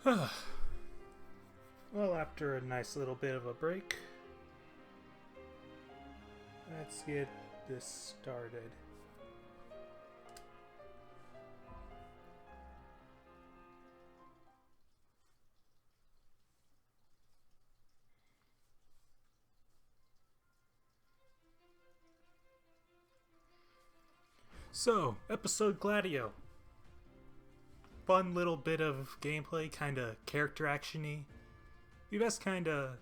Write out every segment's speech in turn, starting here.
Well, after a nice little bit of a break, let's get this started. So, episode Gladio. Fun little bit of gameplay, kinda character action-y. You best kinda...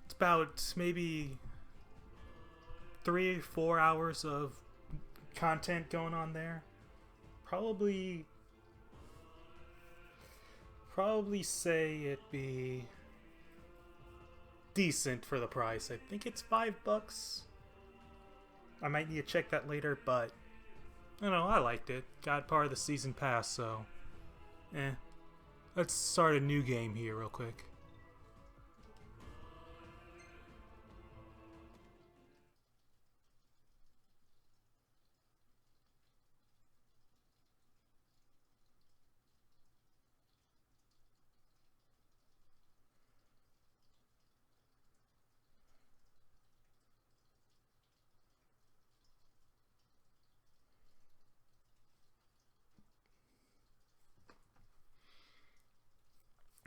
It's about maybe 3-4 hours of content going on there. Probably say it'd be decent for the price. I think it's $5. I might need to check that later, but I don't know, I liked it. Got part of the season pass, so let's start a new game here real quick.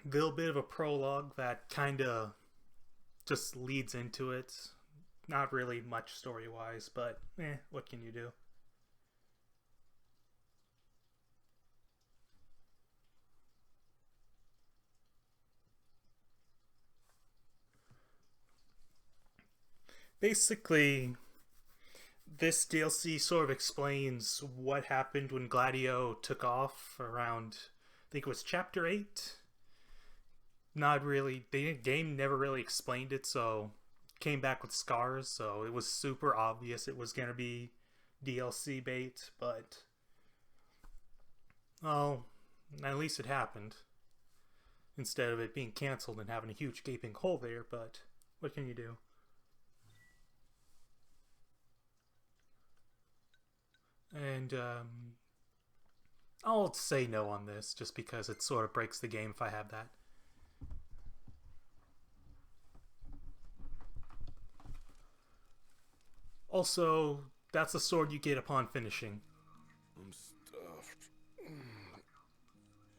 Little bit of a prologue that kinda just leads into it. Not really much story-wise, but what can you do? Basically, this DLC sort of explains what happened when Gladio took off around, I think it was chapter 8. Not really, the game never really explained it, so came back with scars, so it was super obvious it was gonna be DLC bait, but well, at least it happened. Instead of it being cancelled and having a huge gaping hole there, but what can you do? And I'll say no on this just because it sort of breaks the game if I have that. Also, that's the sword you get upon finishing. I'm stuffed.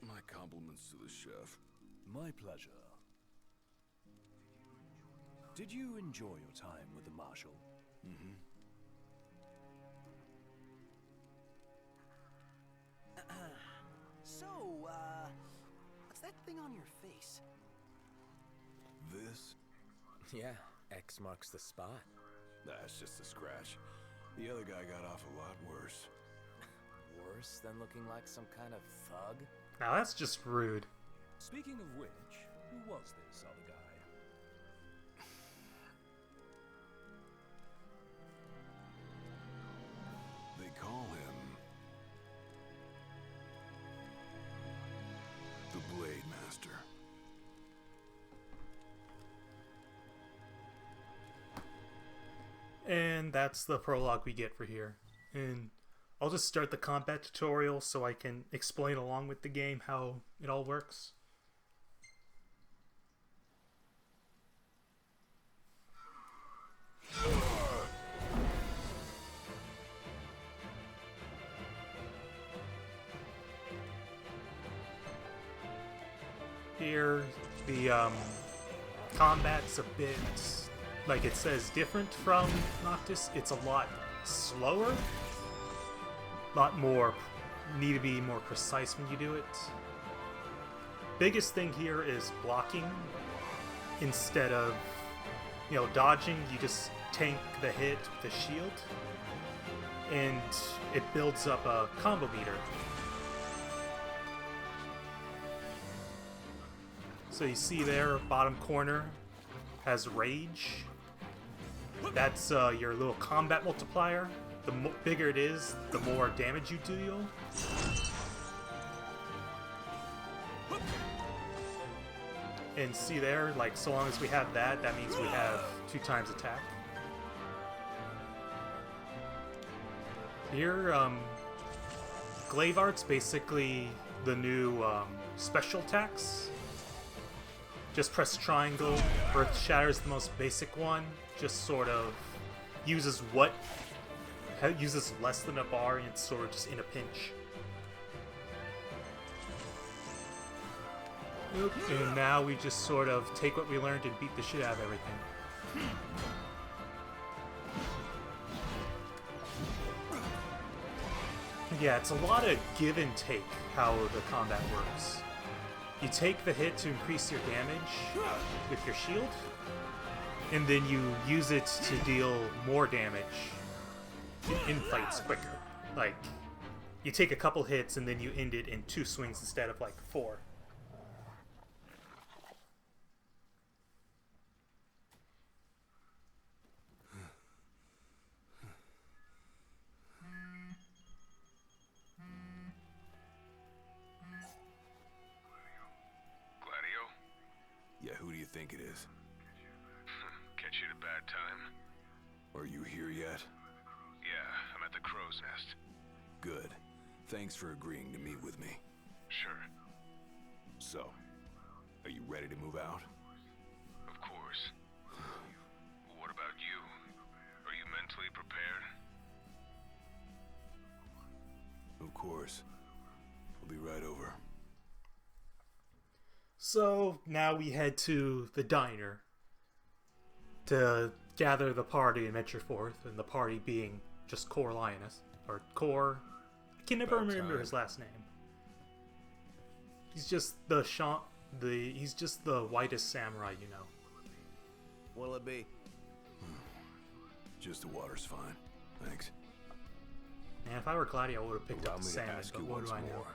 My compliments to the chef. My pleasure. Did you enjoy your time with the Marshal? Mm-hmm. So, what's that thing on your face? This? Yeah, X marks the spot. That's just a scratch. The other guy got off a lot worse. Worse than looking like some kind of thug? Now that's just rude. Speaking of which, who was this other guy? They call him the Blade Master. And that's the prologue we get for here. And I'll just start the combat tutorial so I can explain along with the game how it all works. Here, the combat's a bit, like it says, different from Noctis. It's a lot slower, a lot more, need to be more precise when you do it. Biggest thing here is blocking instead of, dodging. You just tank the hit with the shield, and it builds up a combo meter. So you see there, bottom corner has Rage. That's your little combat multiplier. The bigger it is, the more damage you deal. And see there, like, so long as we have that, that means we have 2 times attack. Here, Glaive Art's basically the new special attacks. Just press triangle. Earth Shatter is the most basic one. Just sort of uses less than a bar, and it's sort of just in a pinch. Nope. And now we just sort of take what we learned and beat the shit out of everything. Yeah, it's a lot of give and take how the combat works. You take the hit to increase your damage with your shield, and then you use it to deal more damage in fights quicker. Like, you take a couple hits and then you end it in 2 swings instead of like 4. Yeah, who do you think it is? Catch you at a bad time. Are you here yet? Yeah, I'm at the crow's nest. Good. Thanks for agreeing to meet with me. Sure. So, are you ready to move out? Of course. What about you? Are you mentally prepared? Of course. I'll be right over. So now we head to the diner to gather the party and venture forth, and the party being just Gladiolus, or Cor. I can never remember his last name. He's just he's just the whitest samurai you know. What'll it be? Just the water's fine. Thanks. Man, if I were Gladio, I would have picked Allow up the me to salmon, ask but you what once do I know? more.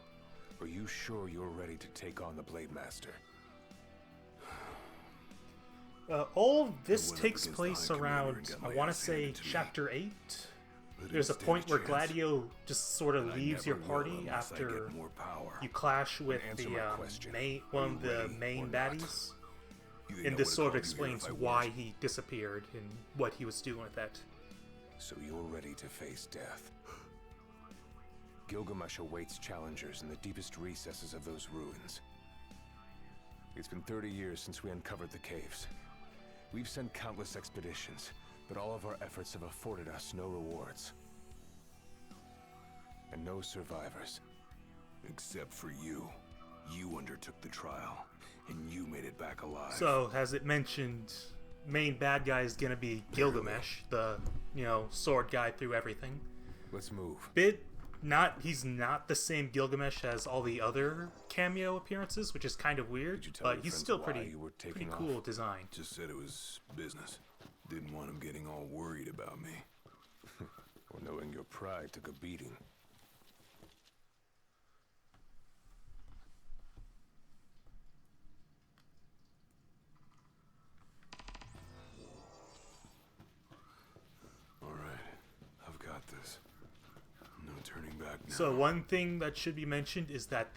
Are you sure you're ready to take on the Blade Master? All of this I went up takes against the place High Commander around, and got I my want to ass say, handed to me. Chapter 8. I didn't There's a stand point where chance. Gladio just sort of And I leaves your never will party unless I after get more power. you clash with Answer the my question. one Are of you the ready main or not? baddies. You think I And this would've sort of called you here explains if I why weren't? he disappeared and what he was doing with that. So you're ready to face death. Gilgamesh awaits challengers in the deepest recesses of those ruins. It's been 30 years since we uncovered the caves. We've sent countless expeditions, but all of our efforts have afforded us no rewards. And no survivors. Except for you. You undertook the trial, and you made it back alive. So, as it mentioned, main bad guy is gonna be Gilgamesh, the, sword guy through everything. Let's move. He's not the same Gilgamesh as all the other cameo appearances, which is kind of weird, Did you tell but your he's friends still why pretty you were taking pretty off? cool design. Just said it was business. Didn't want him getting all worried about me. Or knowing your pride took a beating. All right, I've got this. No turning back now. So one thing that should be mentioned is that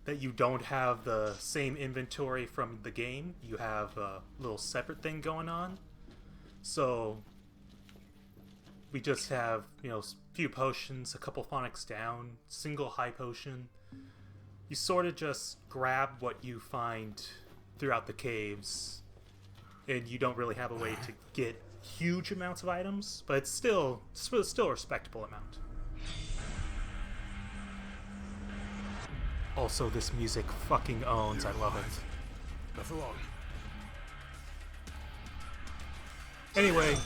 that you don't have the same inventory from the game. You have a little separate thing going on. So we just have, few potions, a couple phonics down, single high potion. You sort of just grab what you find throughout the caves, and you don't really have a way to get huge amounts of items, but it's still a respectable amount. Also, this music fucking owns. I love it. Not for long. Anyway,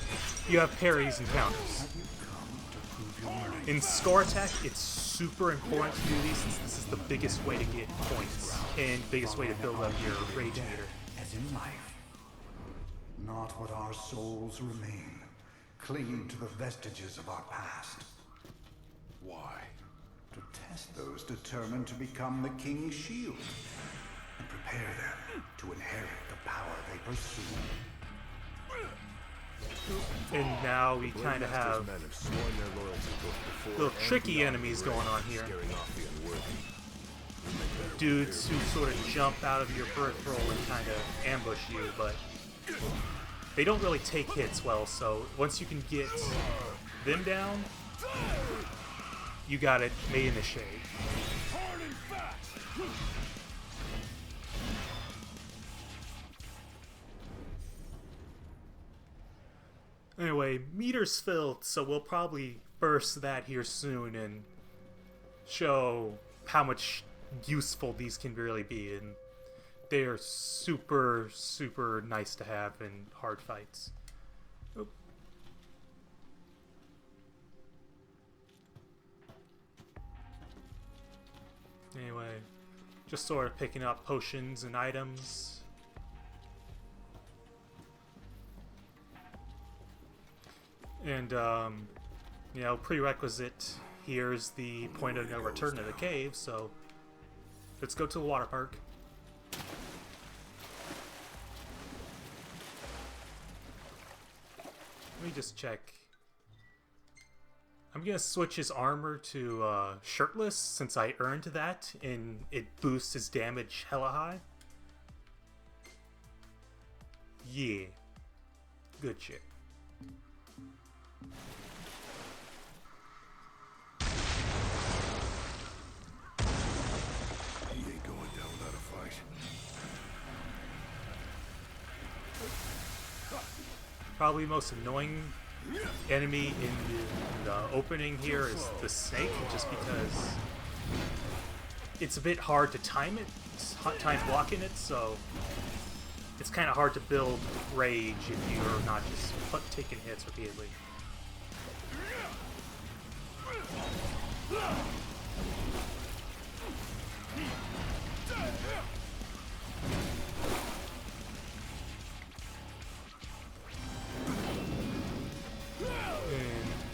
you have parries and counters. In score attack, it's super important to do these since this is the biggest way to get points and biggest way to build up your rage meter. As in life, not what our souls remain, clinging to the vestiges of our past. Why? To test those determined to become the King's shield and prepare them to inherit the power they pursue. And now we kind of have Men have sworn their loyalty both before little and tricky beyond enemies the going grave, on here. scaring off the unworthy. Dudes who sort of jump out of your peripheral and kind of ambush you, but they don't really take hits well, so once you can get them down, you got it made in the shade. Hard and fast. Anyway, meter's filled, so we'll probably burst that here soon and show how much useful these can really be, and they are super, super nice to have in hard fights. Oop. Anyway, just sort of picking up potions and items. And, you know, prerequisite here is the point of no return to the cave, so let's go to the water park. Let me just check. I'm gonna switch his armor to shirtless since I earned that, and it boosts his damage hella high. Yeah. Good shit. He ain't going down without a fight. Probably most annoying enemy in the opening here is the snake, just because it's a bit hard to time it, time blocking it, so it's kind of hard to build rage if you're not just taking hits repeatedly.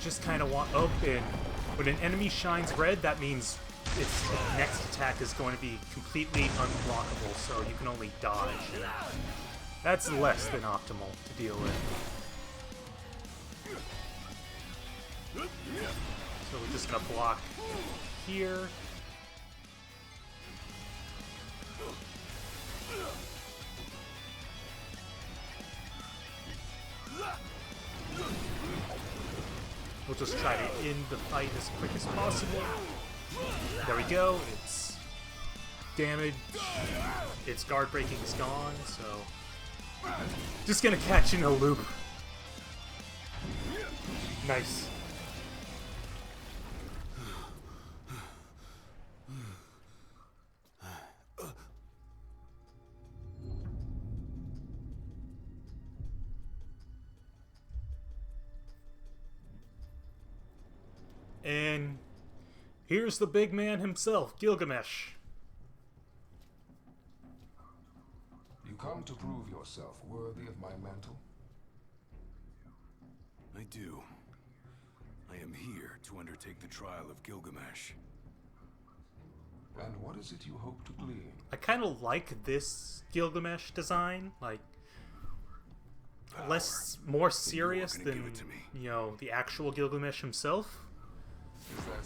Just kind of want open. When an enemy shines red, that means its next attack is going to be completely unblockable, so you can only dodge. And that's less than optimal to deal with. So we're just gonna block here. We'll just try to end the fight as quick as possible. There we go. It's damage. Its guard breaking is gone, so just gonna catch in a loop. Nice. And here's the big man himself, Gilgamesh. You come to prove yourself worthy of my mantle? I do. I am here to undertake the trial of Gilgamesh. And what is it you hope to glean? I kind of like this Gilgamesh design, like more serious than, you know, the actual Gilgamesh himself.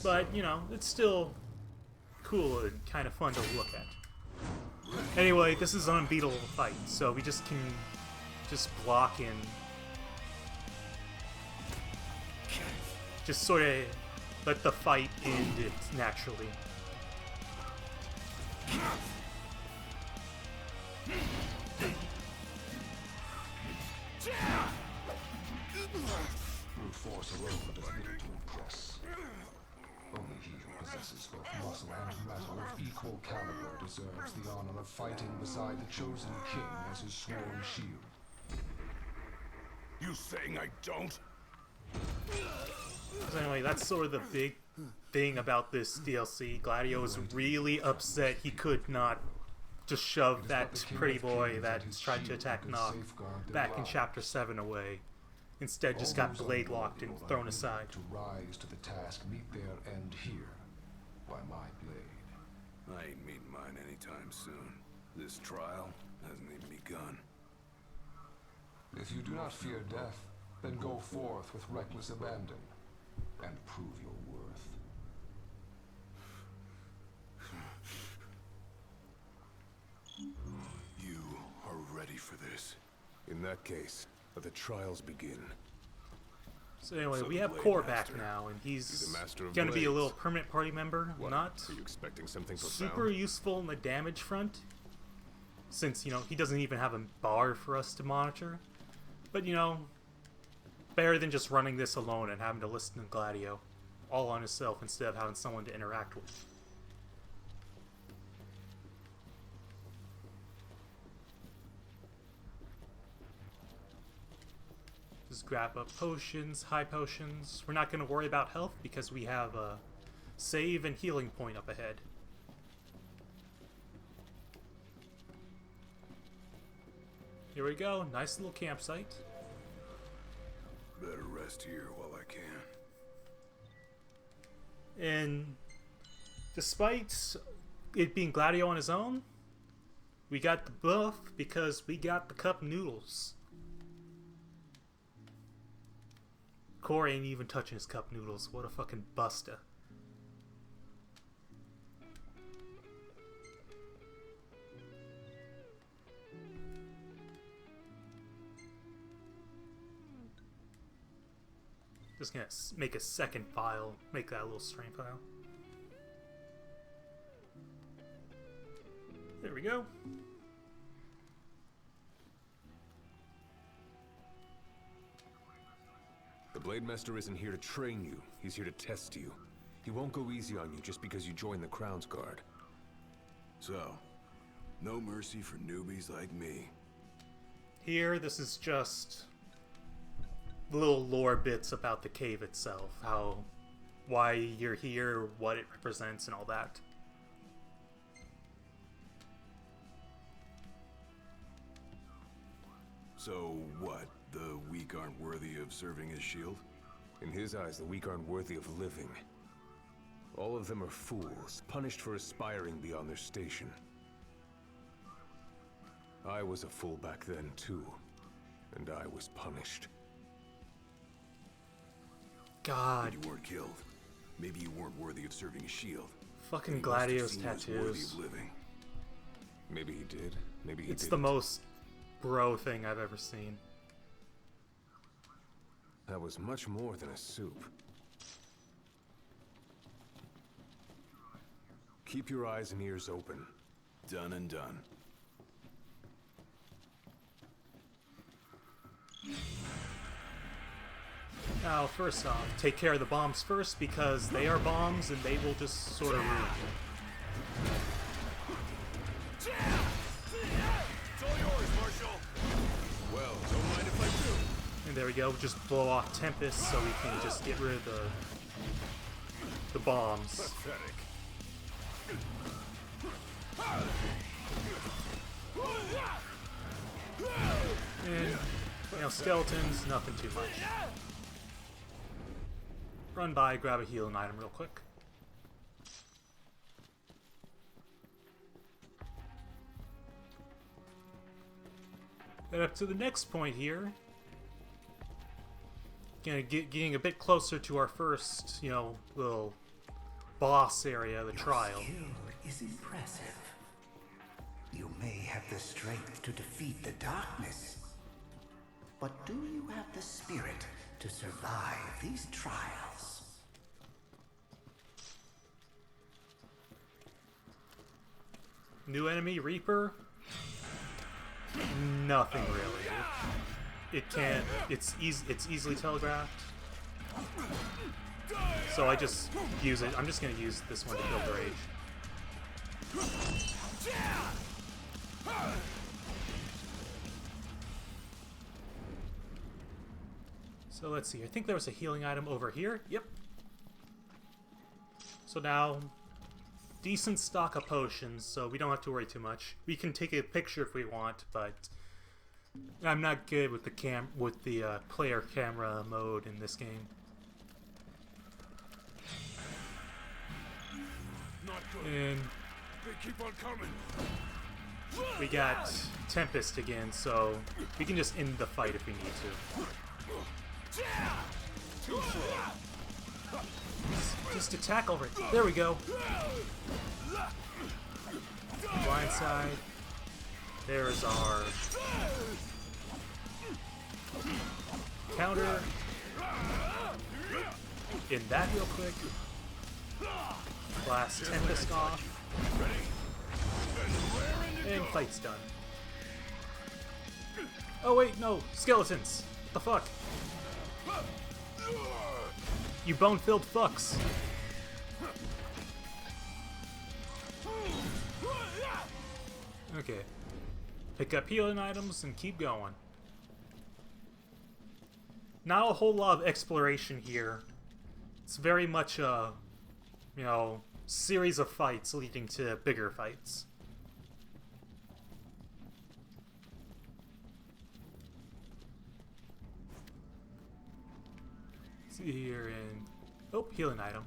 But, you know, it's still cool and kind of fun to look at. Anyway, this is an unbeatable fight, so we just can just block and just sort of let the fight end it naturally. Brute force alone does little to impress. Only he who possesses both muscle and metal of equal caliber deserves the honor of fighting beside the chosen king as his sworn shield. You saying I don't? So anyway, that's sort of the big thing about this DLC. Gladio was really upset he could not just shove that pretty boy that tried to attack Nock back in Chapter 7 away. Instead, just got blade locked and thrown aside. To rise to the task meet their end here by my blade. I ain't meeting mine anytime soon. This trial hasn't even begun. If you do not fear death, then go forth with reckless abandon and prove your worth. You are ready for this. In that case, let the trials begin. So anyway, So we the have Blade Core Master. back now, and He's he's a master of gonna be a little blades. permanent party member. What? Not Are you expecting something super profound? useful in the damage front, since, you know, he doesn't even have a bar for us to monitor. But, you know, better than just running this alone and having to listen to Gladio all on himself instead of having someone to interact with. Just grab up potions, high potions. We're not going to worry about health because we have a save and healing point up ahead. Here we go, nice little campsite. Better rest here while I can. And despite it being Gladio on his own, we got the buff because we got the cup noodles. Core ain't even touching his cup noodles. What a fucking buster. Just gonna make a second file, make that a little strain file. There we go. The Blade Master isn't here to train you. He's here to test you. He won't go easy on you just because you join the Crown's Guard. So, no mercy for newbies like me. Here, this is just little lore bits about the cave itself, why you're here, what it represents, and all that. So what? The weak aren't worthy of serving as shield? In his eyes, the weak aren't worthy of living. All of them are fools, punished for aspiring beyond their station. I was a fool back then, too. And I was punished. God, You weren't killed. Maybe you weren't worthy of serving as shield. fucking He must have Gladio's seen you as worthy tattoos. of living. Maybe he did, maybe he It's didn't. the most bro thing I've ever seen. That was much more than a soup. Keep your eyes and ears open. Done and done. Now, first off, take care of the bombs first because they are bombs and they will just sort of ruin you. It's all yours, Marshal. Well, don't mind if I do. And there we go, just blow off Tempest so we can just get rid of the bombs. Pathetic. And, you know, skeletons, nothing too much. Run by, grab a healing item real quick. Then up to the next point here. Getting a bit closer to our first, you know, little boss area, the trial. Skill is impressive. You may have the strength to defeat the darkness, but do you have the spirit to survive these trials? New enemy, Reaper. Nothing really. It can't. It's easily telegraphed. So I just use it. I'm just gonna use this one to kill the rage. So let's see. I think there was a healing item over here. Yep. So now, decent stock of potions, so we don't have to worry too much. We can take a picture if we want, but I'm not good with the player camera mode in this game. Not good. And They keep on coming. we got Tempest again, so we can just end the fight if we need to. Just attack already. There we go. Blind side. There's our counter. in that real quick. Blast Tempest off. And fight's done. Oh wait, no! Skeletons! What the fuck? You bone-filled fucks! Okay. Pick up healing items and keep going. Not a whole lot of exploration here. It's very much a, you know, series of fights leading to bigger fights. See here in... Oh, healing item.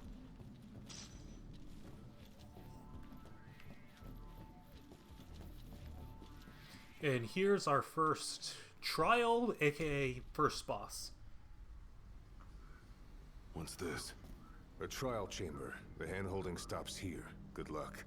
And here's our first trial, aka first boss. What's this? A trial chamber. The hand-holding stops here. Good luck.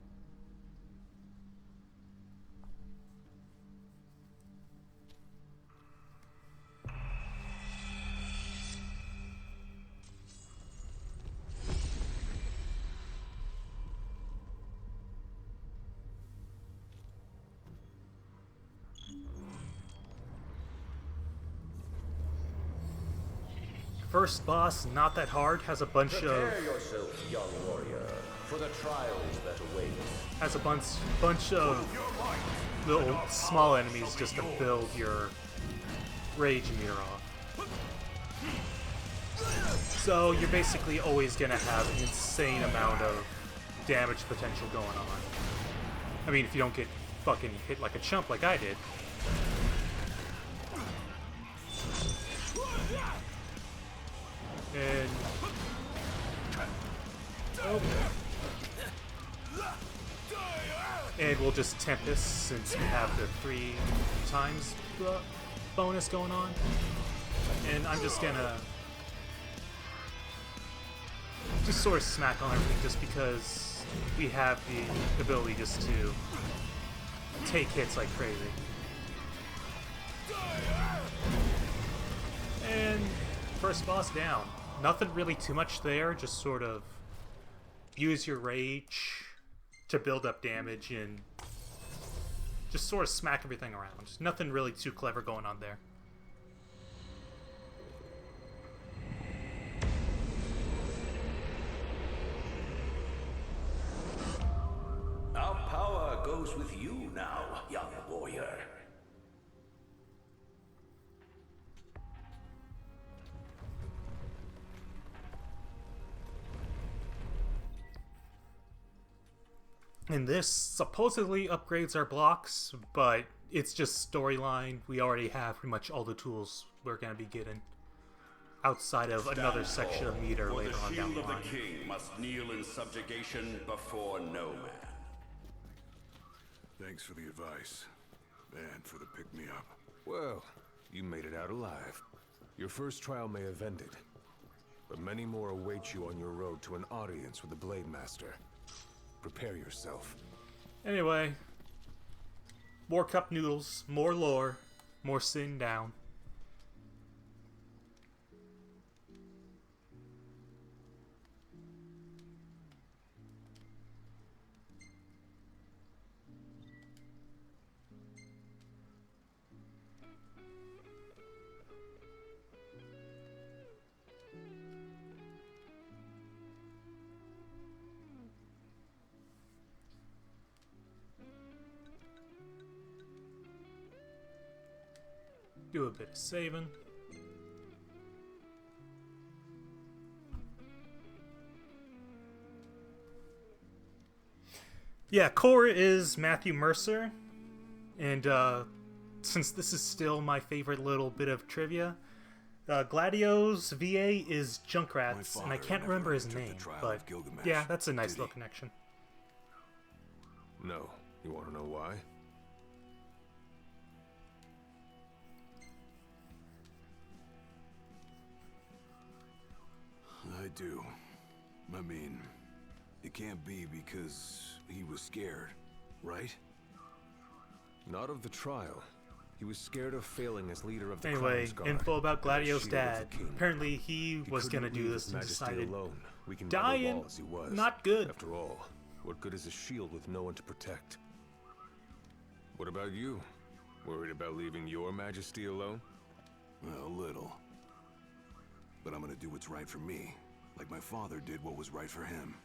First boss, not that hard, has a bunch Prepare yourself, young warrior, for the trials that await. Has a bunch of little small enemies just to build your rage meter off. So you're basically always gonna have an insane amount of damage potential going on. I mean, if you don't get fucking hit like a chump like I did. And and we'll just Tempest since we have the 3 times bonus going on. And I'm just gonna just sort of smack on everything just because we have the ability just to take hits like crazy. And first boss down. Nothing really too much there, just sort of use your rage to build up damage and just sort of smack everything around. Nothing really too clever going on there. Our power goes with you now, young warrior. And this supposedly upgrades our blocks, but it's just storyline. We already have pretty much all the tools we're going to be getting. Outside of another section of meter later on down the line. The shield of the king must kneel in subjugation before no man. Thanks for the advice. And for the pick-me-up. Well, you made it out alive. Your first trial may have ended, but many more await you on your road to an audience with the Blade Master. Prepare yourself. Anyway, more cup noodles, more lore, more sitting down. Do a bit of saving. Yeah, core is Matthew Mercer, and since this is still my favorite little bit of trivia, Gladiolus VA is Junkrat's, and I can't remember his name, but yeah, that's a nice little connection. No. You want to know why? I do. I mean, it can't be because he was scared, right? Not of the trial. He was scared of failing as leader of the Anyway, Crown's Guard, info about and as Gladiolus' shield of the dad. king. Apparently he was couldn't gonna do leave this His and Majesty decided alone, weakened by the dying, wall as he was. not good. After all, what good is a shield with no one to protect? What about you? Worried about leaving your Majesty alone? Well, a little. But I'm gonna do what's right for me, like my father did what was right for him.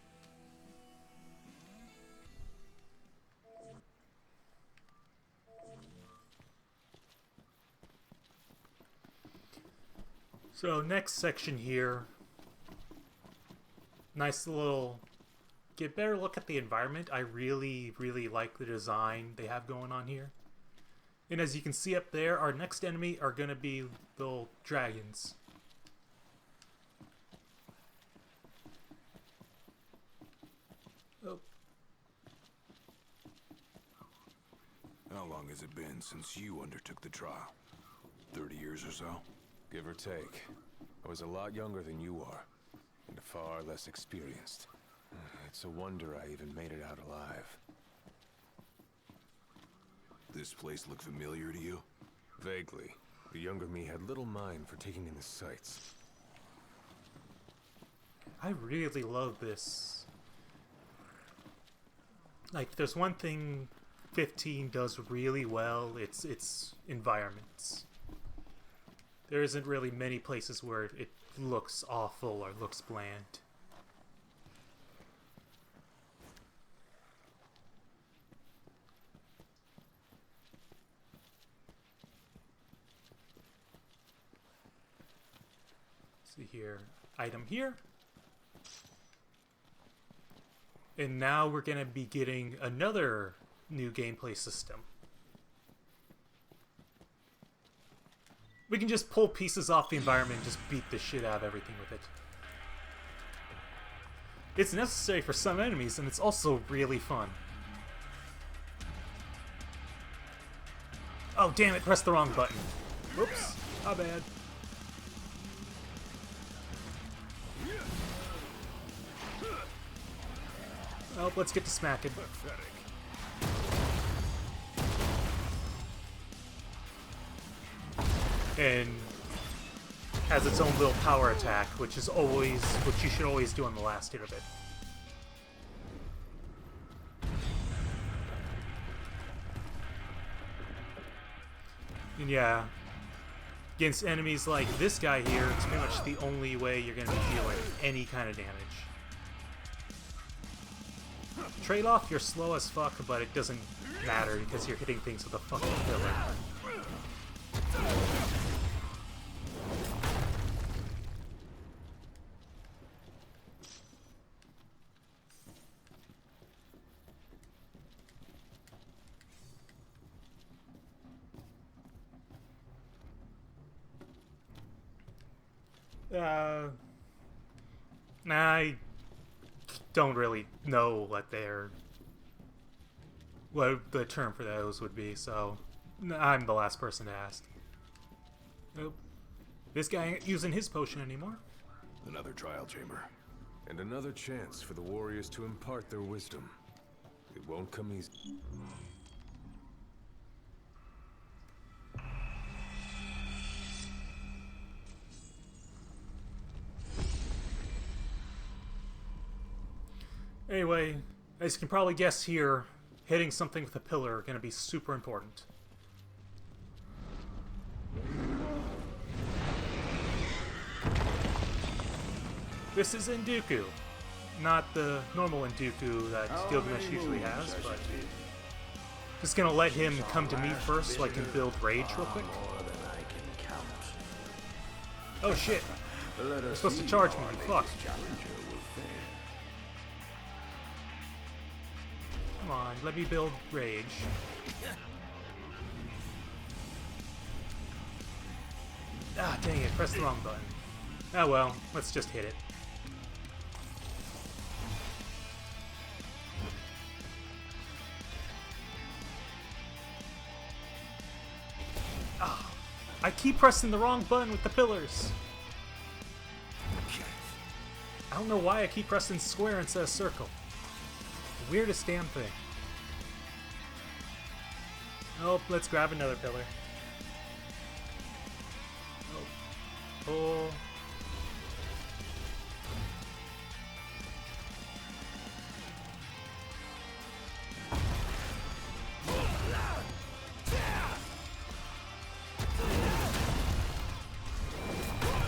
So next section here, nice little, get a better look at the environment. I really like the design they have going on here. And as you can see up there, our next enemy are going to be little dragons. Oh. How long has it been since you undertook the trial? 30 years or so? Give or take. I was a lot younger than you are, and far less experienced. It's a wonder I even made it out alive. This place look familiar to you? Vaguely. The younger me had little mind for taking in the sights. I really love this. Like, there's one thing 15 does really well, it's environments. There isn't really many places where it looks awful or looks bland. See here, item here. And now we're gonna be getting another new gameplay system. We can just pull pieces off the environment and just beat the shit out of everything with it. It's necessary for some enemies, and it's also really fun. Oh, damn it, pressed the wrong button. Whoops, my bad. Oh, let's get to smacking. And has its own little power attack, which is always, which you should always do on the last hit of it. And yeah, against enemies like this guy here, it's pretty much the only way you're going to be dealing any kind of damage. Trade-off, you're slow as fuck, but it doesn't matter because you're hitting things with a fucking pillar. I don't really know what the term for those would be, so I'm the last person to ask. Nope. This guy ain't using his potion anymore. Another trial chamber. And another chance for the warriors to impart their wisdom. It won't come easy. Anyway, as you can probably guess here, hitting something with a pillar are going to be super important. This is Induku. Not the normal Induku that Gilgamesh usually has, but just going to let him come to me first so I can build rage real quick. Oh shit! They're supposed to charge me, fuck. Come on, let me build rage. Ah, dang it, press the wrong button. Ah well, let's just hit it. Ah, I keep pressing the wrong button with the pillars. I don't know why I keep pressing square instead of circle. Weirdest damn thing. Oh, let's grab another pillar. pull.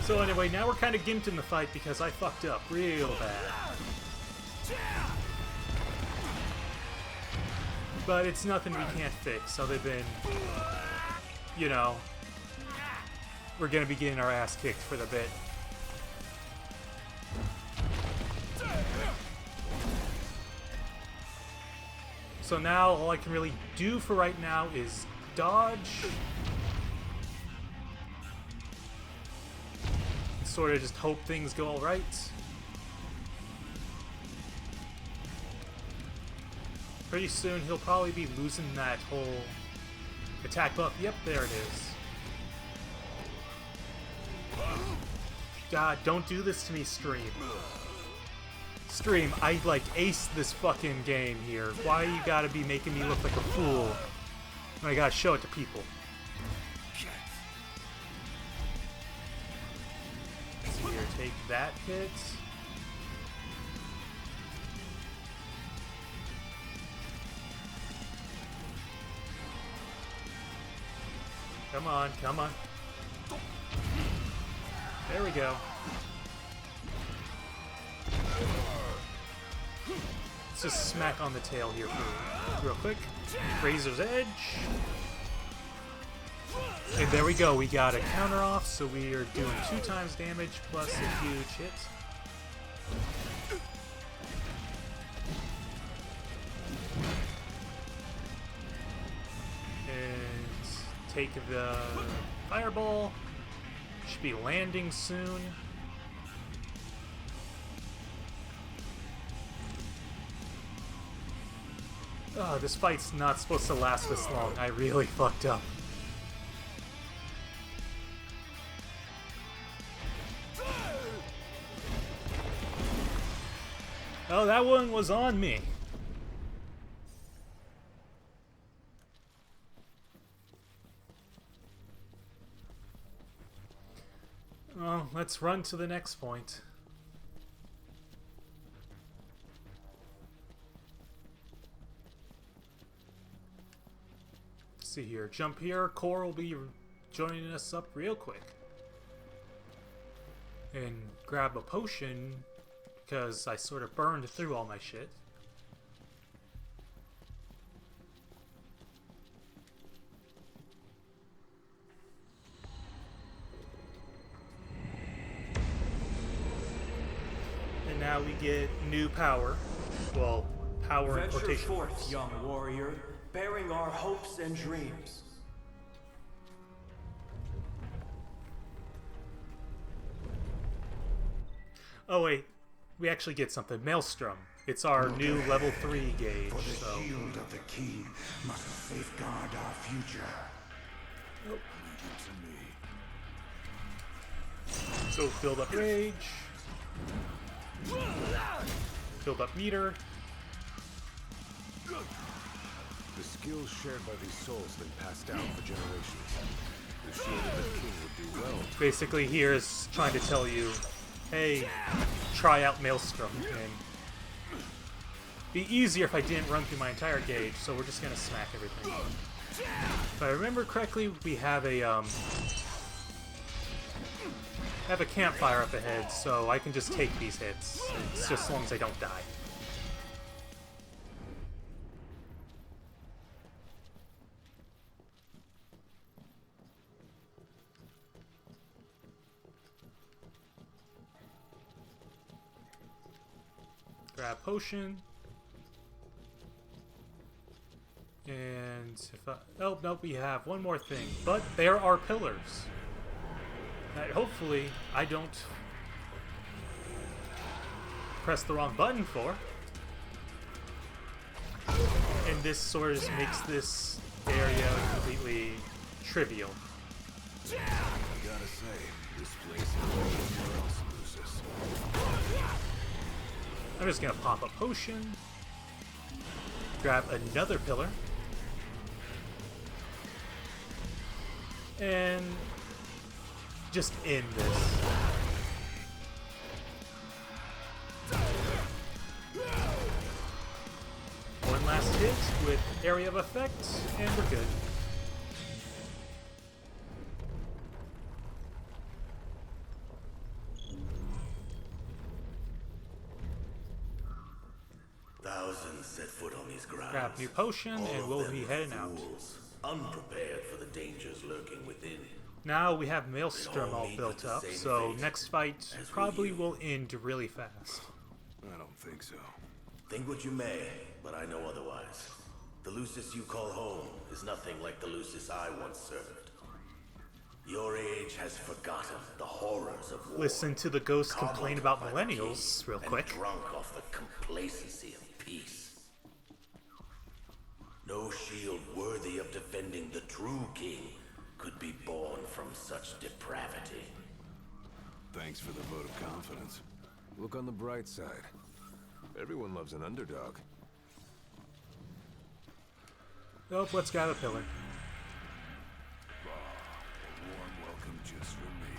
So anyway, now we're kind of gimped in the fight because I fucked up real bad. But it's nothing we can't fix other than, you know, we're gonna be getting our ass kicked for the bit. So now all I can really do for right now is dodge. Sort of just hope things go all right. Pretty soon he'll probably be losing that whole attack buff. Yep, there it is. God, don't do this to me, stream. Stream, I like aced this fucking game here. Why you gotta be making me look like a fool when I gotta show it to people? Here, take that hit. Come on, come on. There we go. Let's just smack on the tail here real quick. Razor's Edge. And there we go, we got a counter off, so we are doing 2 times damage plus a huge hit. And take the fireball. Should be landing soon. Oh, this fight's not supposed to last this long. I really fucked up. Oh, that one was on me. Well, let's run to the next point. Let's see here. Jump here. Core will be joining us up real quick. And grab a potion, because I sort of burned through all my shit. And now we get new power. Well, power in quotation forth, marks. young warrior, bearing our hopes and dreams. Oh wait, we actually get something. Maelstrom. It's our new level 3 gauge. For the So. shield of the king must safeguard our future. Oh. So build up rage. Build up meter. The skills shared by these souls have been passed down for generations. The shield of the king would do well. Basically, here is trying to tell you, hey, try out Maelstrom, and be easier if I didn't run through my entire gauge. So we're just gonna smack everything. If I remember correctly, we have a campfire up ahead, so I can just take these hits. It's just as long as I don't die. Grab potion. And if I... Oh, nope, we have one more thing. But there are pillars. That hopefully I don't press the wrong button for. And this sort of makes this area completely trivial. I gotta say, this place is where else loses. I'm just gonna pop a potion. Grab another pillar. just end this. One last hit with area of effect, and we're good. Thousands set foot on these grounds. Grab new potion, and we'll be heading out. Unprepared for the dangers lurking within. Now we have Maelstrom all built up, so next fight probably will end really fast. I don't think so. Think what you may, but I know otherwise. The Lucis you call home is nothing like the Lucis I once served. Your age has forgotten the horrors of war. Listen to the ghost complain about millennials real quick. Drunk off the complacency of peace. No shield worthy of defending the true king could be born from such depravity. Thanks for the vote of confidence. Look on the bright side. Everyone loves an underdog. Nope, let's grab a pillar. A warm welcome just for me.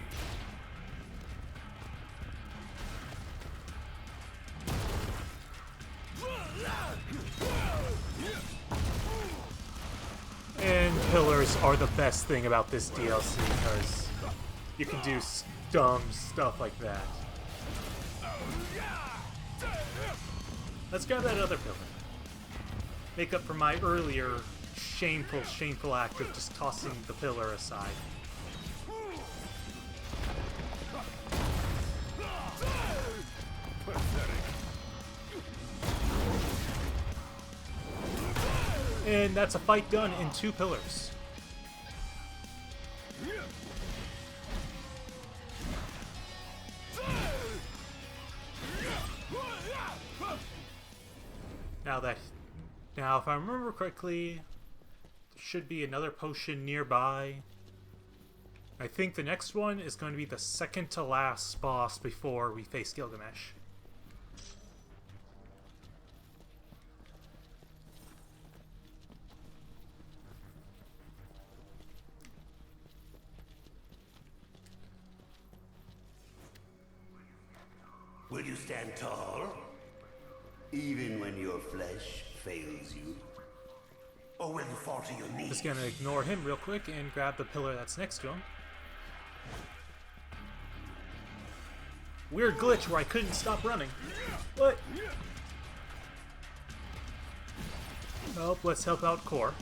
And pillars are the best thing about this DLC because you can do dumb stuff like that. Let's grab that other pillar. Make up for my earlier shameful act of just tossing the pillar aside. And that's a fight done in 2 pillars. Now if I remember correctly, there should be another potion nearby. I think the next one is going to be the second to last boss before we face Gilgamesh. Will you stand tall? Even when your flesh fails you? Or will you fall to your knees? Just gonna ignore him real quick and grab the pillar that's next to him. Weird glitch where I couldn't stop running. What? Oh, let's help out Core.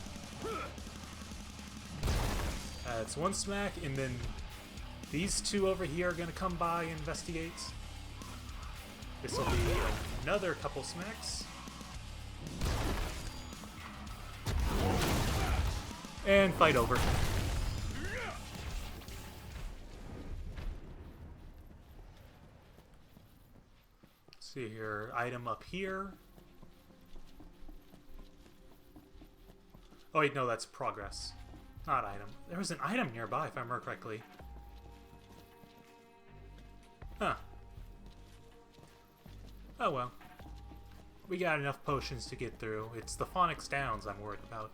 That's one smack, and then these 2 over here are gonna come by and investigate. This will be another couple smacks. And fight over. Let's see here, item up here. Oh wait, no, that's progress. Not item. There was an item nearby, if I remember correctly. Huh. Oh well. We got enough potions to get through. It's the Phonics Downs I'm worried about.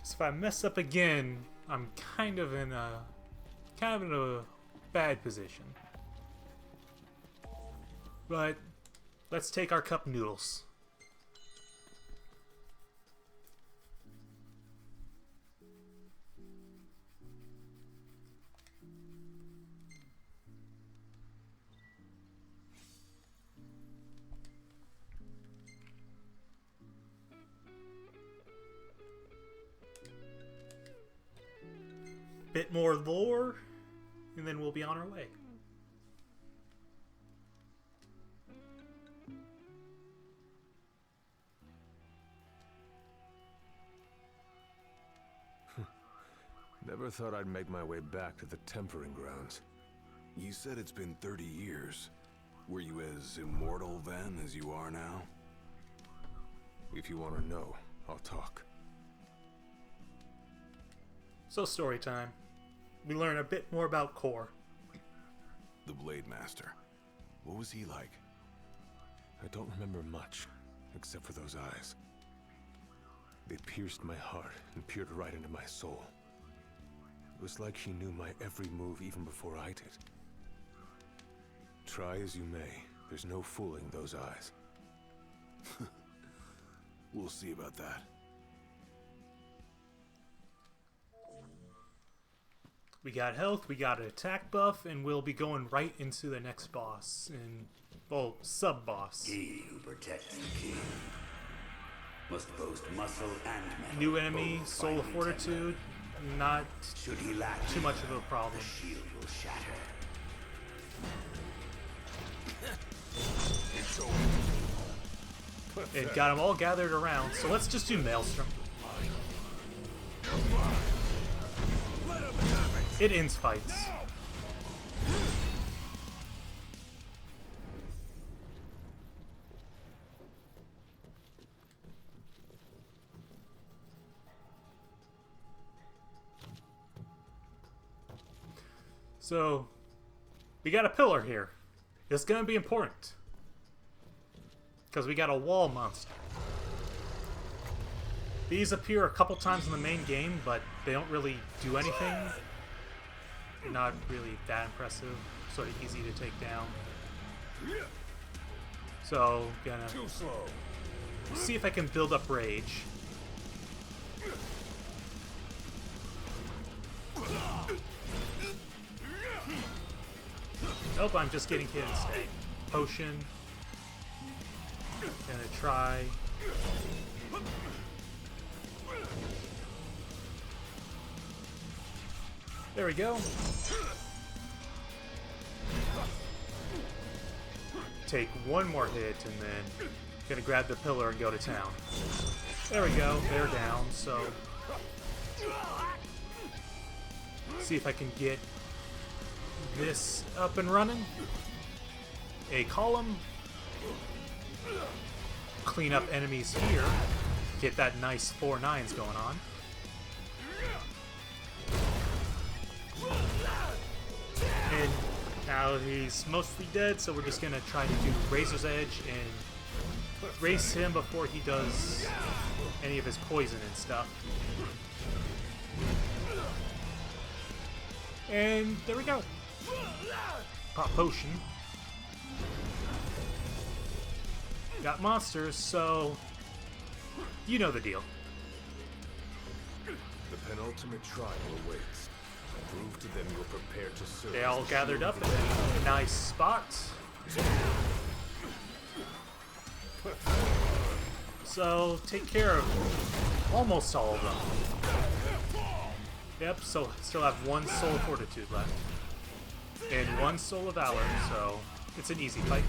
So if I mess up again, I'm kind of in a bad position. But let's take our cup noodles. Bit more lore, and then we'll be on our way. Never thought I'd make my way back to the tempering grounds. You said it's been 30 years. Were you as immortal then as you are now? If you want to know, I'll talk. So story time. We learn a bit more about Core. The Blade Master. What was he like? I don't remember much, except for those eyes. They pierced my heart and peered right into my soul. It was like she knew my every move even before I did. Try as you may, there's no fooling those eyes. We'll see about that. We got health, we got an attack buff, and we'll be going right into the next boss. And, well, sub-boss. He who protects the king must boast muscle and metal. New enemy, both Soul of fighting Fortitude. Not Should he lack too much of a problem. the shield will shatter. It got them all gathered around, so let's just do Maelstrom. It ends fights. So, we got a pillar here. It's gonna be important. Because we got a wall monster. These appear a couple times in the main game, but they don't really do anything. Not really that impressive. Sort of easy to take down. So, gonna see if I can build up rage. Nope, I'm just getting hit instead. Potion. Gonna try. There we go. Take one more hit and then gonna grab the pillar and go to town. There we go, they're down, so see if I can get this up and running. A column. Clean up enemies here. Get that nice 4 9s going on. And now he's mostly dead, so we're just gonna try to do Razor's Edge and race him before he does any of his poison and stuff. And there we go. Pop potion. Got monsters, so you know the deal. The penultimate trial awaits. Prove to them you're prepared to serve. They all gathered up in a nice spot. So take care of almost all of them. Yep, so still have 1 Soul of Fortitude left. And 1 Soul of Valor, so it's an easy fight.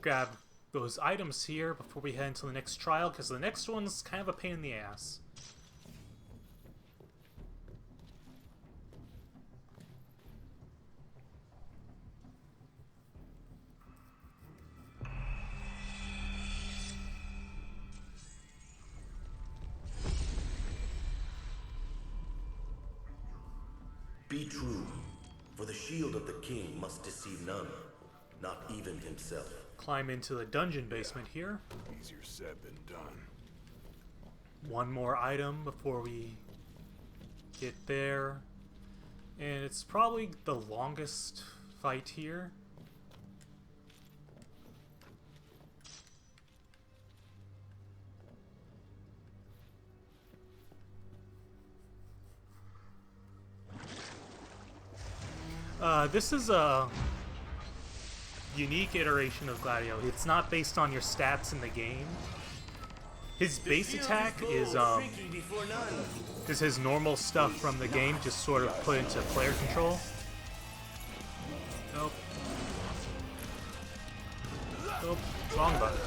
Grab those items here before we head into the next trial, because the next one's kind of a pain in the ass. Be true, for the shield of the king must deceive none, not even himself. Climb into the dungeon basement here. Easier said than done. 1 more item before we get there. And it's probably the longest fight here. This is a unique iteration of Gladio. It's not based on your stats in the game. His base attack is his normal stuff from the game, just sort of put into player control. Nope. Nope. Wrong button.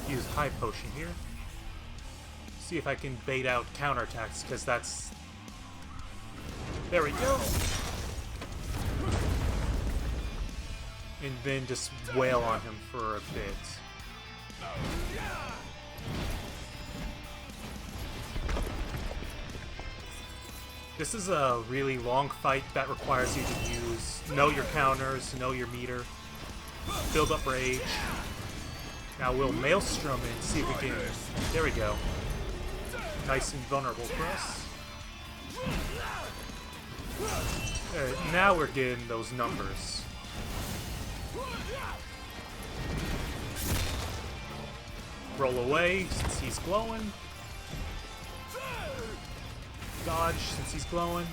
Use high potion here. See if I can bait out counterattacks, because that's... There we go! And then just wail on him for a bit. This is a really long fight that requires you to know your counters, know your meter, build up rage. Now we'll Maelstrom and see if we can... There we go. Nice and vulnerable for us. Now we're getting those numbers. Roll away since he's glowing. Dodge since he's glowing.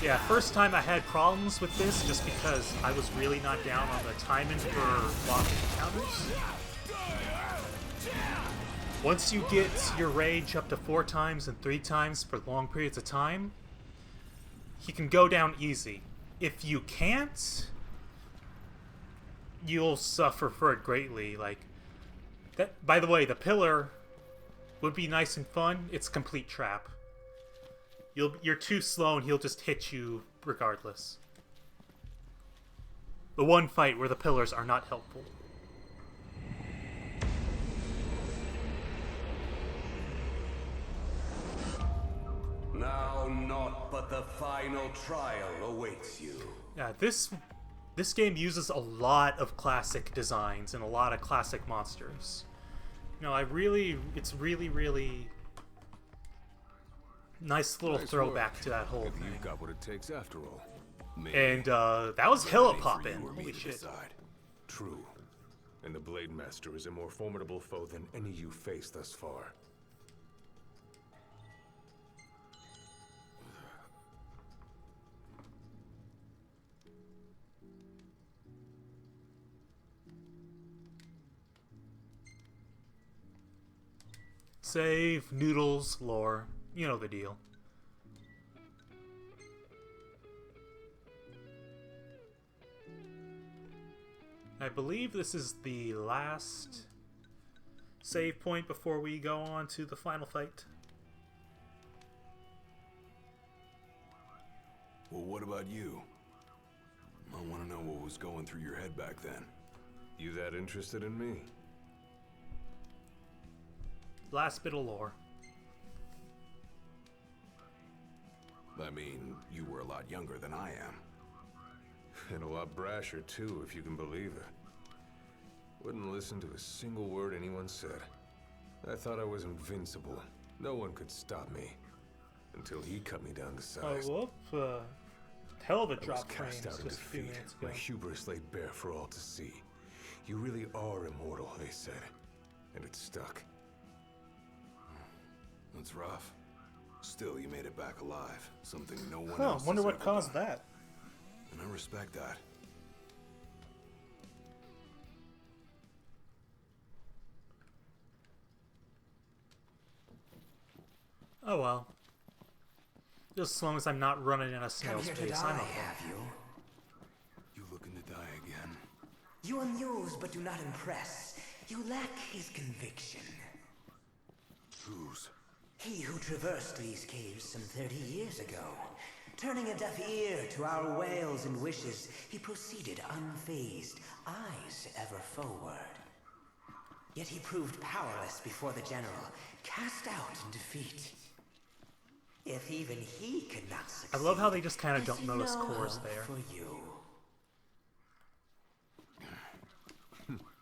Yeah, first time I had problems with this just because I was really not down on the timing for locking counters. Once you get your rage up to 4 times and 3 times for long periods of time, he can go down easy. If you can't, you'll suffer for it greatly. Like that. By the way, the pillar would be nice and fun. It's a complete trap. You're too slow and he'll just hit you regardless. The one fight where the pillars are not helpful. Now naught but the final trial awaits you. Yeah, this game uses a lot of classic designs and a lot of classic monsters. You know, it's really nice little throwback to that whole thing. You've got what it takes after all. And that was hella poppin'. Holy shit. True. And the Blade Master is a more formidable foe than any you faced thus far. Save, noodles, lore. You know the deal. I believe this is the last save point before we go on to the final fight. Well, what about you? I want to know what was going through your head back then. You that interested in me? Last bit of lore. I mean, you were a lot younger than I am. And a lot brasher, too, if you can believe it. Wouldn't listen to a single word anyone said. I thought I was invincible. No one could stop me. Until he cut me down to size. Oh, whoop. Hell of a drop frames frames out just a few minutes ago. My hubris laid bare for all to see. You really are immortal, they said. And it stuck. That's rough. Still, you made it back alive. Something no one Huh, else wonder has what ever caused done. that. And I respect that. Oh well. Just as long as I'm not running in a snail's Come here to pace, die, I'm okay. have you? You looking to die again? You amuse but do not impress. You lack his conviction. Whose? He who traversed these caves some 30 years ago. Turning a deaf ear to our wails and wishes, he proceeded unfazed, eyes ever forward. Yet he proved powerless before the general, cast out in defeat. If even he could not succeed, I love how they just kind of don't there's notice no cores hope there. for you.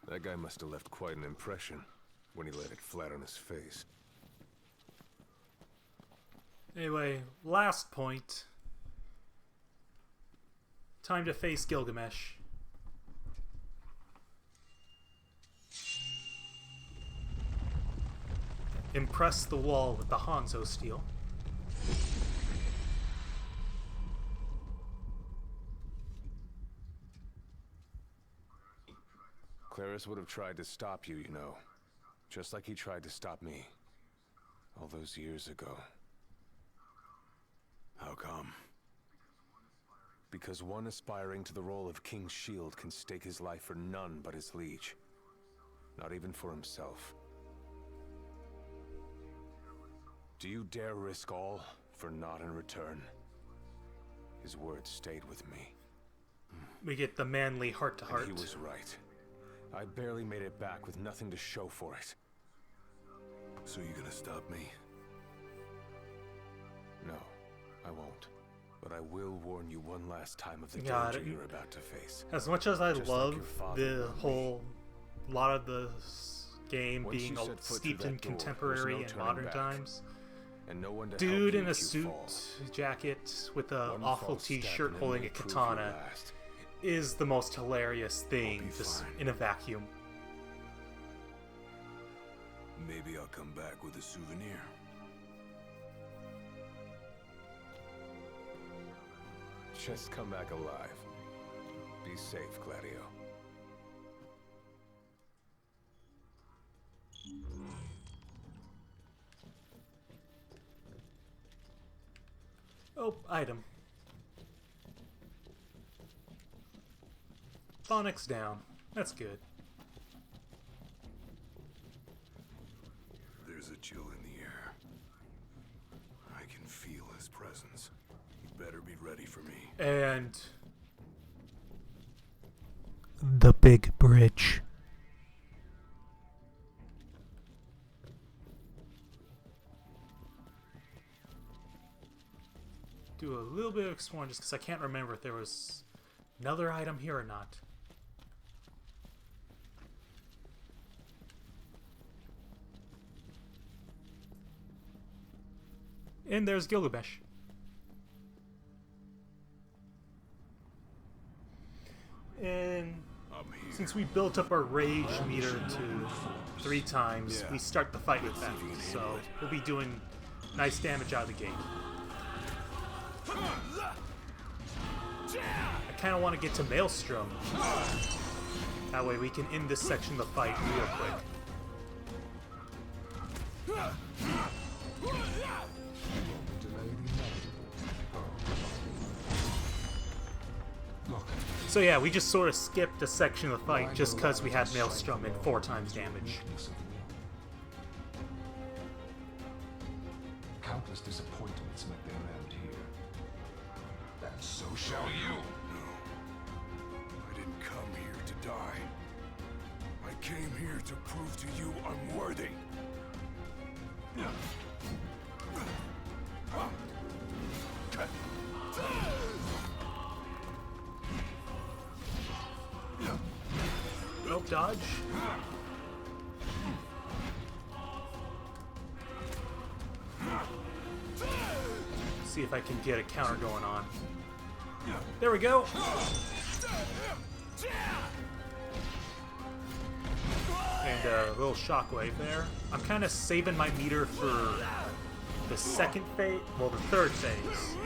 That guy must have left quite an impression when he laid it flat on his face. Anyway, last point. Time to face Gilgamesh. Impress the wall with the Hanzo steel. Claris would have tried to stop you, you know. Just like he tried to stop me. All those years ago. How come? Because one aspiring to the role of King's Shield can stake his life for none but his liege. Not even for himself. Do you dare risk all for naught in return? His words stayed with me. We get the manly heart-to-heart. And he was right. I barely made it back with nothing to show for it. So you gonna stop me? No, I won't. But I will warn you one last time of the God, danger you're about to face. As much as I Just love like your father the warned me. whole lot of the game Once being you set foot steeped through in that door, there's contemporary no and turning modern back. times, And no one to dude help you in a if you suit fall. jacket with a One awful false step t-shirt and it holding may a prove katana your last. is the most hilarious thing be just fine. in a vacuum. Maybe I'll come back with a souvenir. Just come back alive. Be safe, Gladio. Oh, item. Phonics down. That's good. There's a chill in the air. I can feel his presence. You better be ready for me. And the big bridge. Do a little bit of exploring just because I can't remember if there was another item here or not. And there's Gilgamesh. And since we built up our rage meter to 3 times, we start the fight with that. So we'll be doing nice damage out of the gate. I kind of want to get to Maelstrom. That way we can end this section of the fight real quick. So yeah, we just sort of skipped a section of the fight just because we had Maelstrom and 4 times damage. Countless disappointments met their end here. And so shall you. No. I didn't come here to die. I came here to prove to you I'm worthy. Nope, dodge. See if I can get a counter going on. There we go. And a little shockwave there. I'm kind of saving my meter for the second phase, well, the third phase.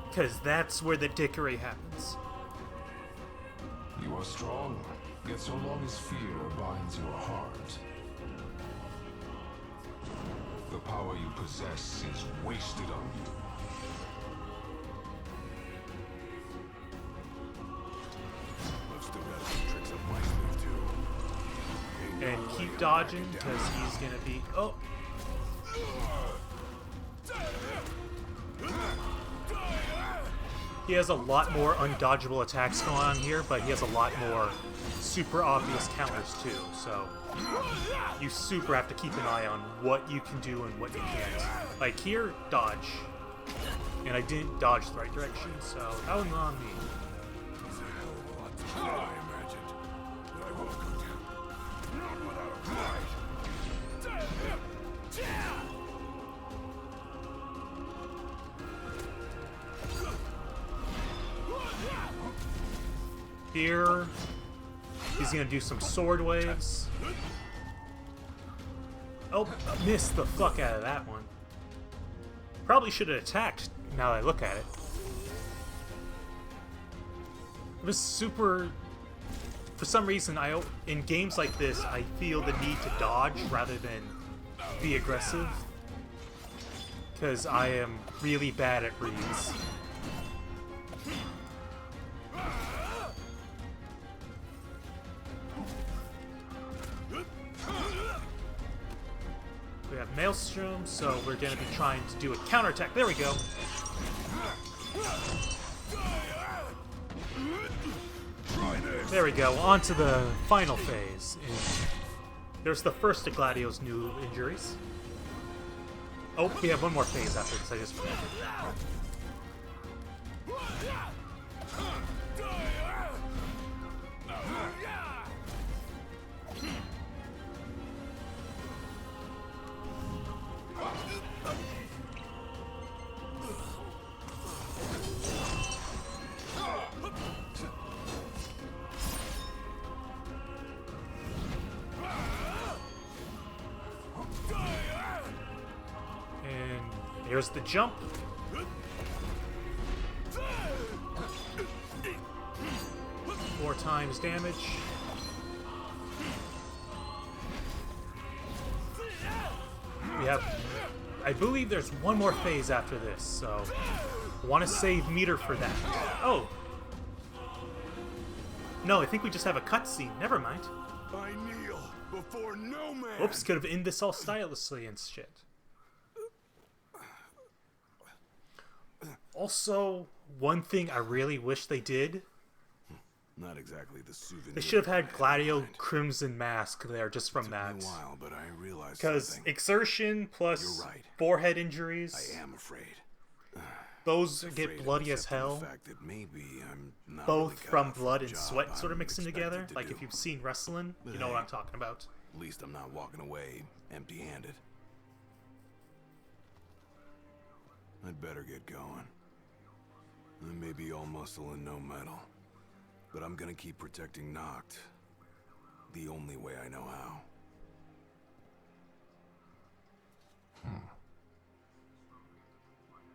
Because that's where the dickery happens. You are strong, yet so long as fear binds your heart, the power you possess is wasted on you. I've still got some tricks up my sleeve too. And keep dodging, because he's going to be... Oh! He has a lot more undodgeable attacks going on here, but he has a lot more super obvious counters too, so you super have to keep an eye on what you can do and what you can't. Like here, dodge. And I didn't dodge the right direction, so that was on me. It's a hell of a lot to than I imagined. But I won't go down. Not without a fight. Here, he's gonna do some sword waves. Oh, missed the fuck out of that one. Probably should have attacked now that I look at it. It was super... For some reason, in games like this, I feel the need to dodge rather than be aggressive. Because I am really bad at reads. We have Maelstrom, so we're going to be trying to do a counterattack. There we go. There we go. On to the final phase. And there's the first of Gladio's new injuries. Oh, we have one more phase after this. I just remembered. And here's the jump. 4 times damage. We have, I believe there's one more phase after this, so I want to save meter for that. Oh! No, I think we just have a cutscene. Never mind. I kneel before no man. Whoops, could have ended this all stylously and shit. Also, one thing I really wish they did. Not exactly the souvenir. They should have had Gladio Crimson Mask there just from that. Took me a while, but I realized because something. exertion plus You're right. forehead injuries. I am afraid. Those Afraid get of bloody as accepting hell. the fact that maybe I'm not Both really cut from out for blood the and job sweat sort of I'm mixing expected together. to Like do. if you've seen wrestling, But you know what hey, I'm talking about. At least I'm not walking away empty-handed. I'd better get going. I may be all muscle and no metal, but I'm gonna keep protecting Noct the only way I know how.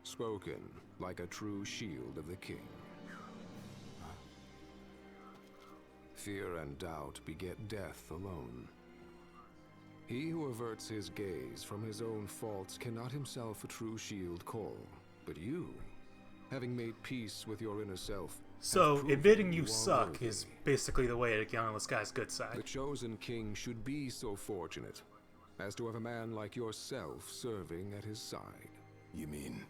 Spoken like a true shield of the king. Fear and doubt beget death alone. He who averts his gaze from his own faults cannot himself a true shield call. But you, having made peace with your inner self, So, admitting you are suck worthy. is basically the way to get on this guy's good The side. chosen king should be so fortunate as to have a man like yourself serving at his side. You mean?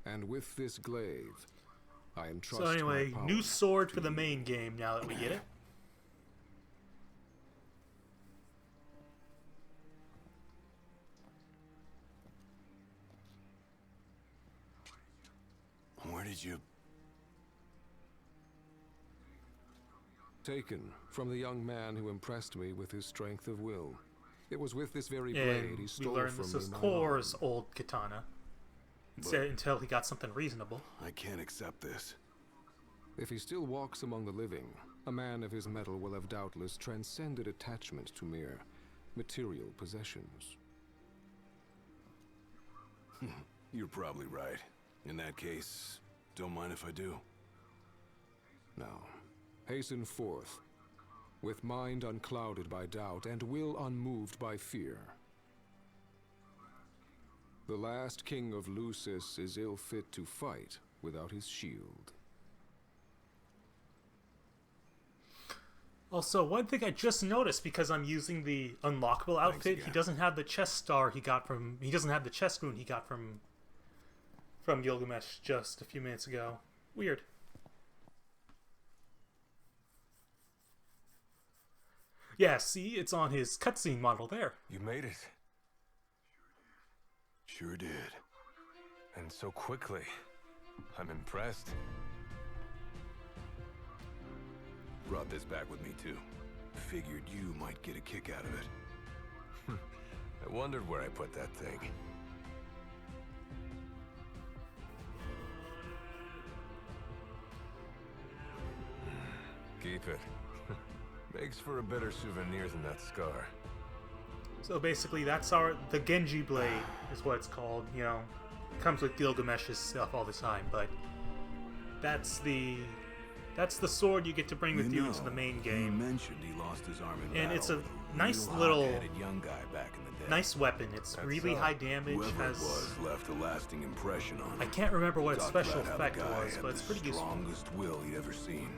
And with this glaive, I entrust So anyway, my power new sword to for the you. main game now that we get it. Where did you... Taken from the young man who impressed me with his strength of will. It was with this very blade And he we stole learned from this me is my Kor's arm. old katana. But- Until he got something reasonable. I can't accept this. If he still walks among the living, a man of his mettle will have doubtless transcended attachment to mere material possessions. You're probably right. In that case, don't mind if I do. Now, hasten forth, with mind unclouded by doubt and will unmoved by fear. The last king of Lucis is ill fit to fight without his shield. Also, one thing I just noticed because I'm using the unlockable outfit, he again. doesn't have the chest star he got from. He doesn't have the chest rune he got from Gilgamesh just a few minutes ago. Weird. Yeah, see, it's on his cutscene model there. You made it. Sure did. And so quickly. I'm impressed. Brought this back with me too. Figured you might get a kick out of it. I wondered where I put that thing. Keep it. Makes for a better souvenir than that scar. So basically, that's the Genji blade is what it's called. You know, comes with Gilgamesh's stuff all the time, but that's the sword you get to bring with you into the main He game. mentioned he lost his arm in And it's a battle with nice real little- hot-headed young guy back in the day. Nice weapon. It's That's really so. high damage. Whoever Has it was left a lasting impression on him. I can't remember what its Talked special about how the effect guy was, had but it's the pretty useful. strongest will he'd ever seen.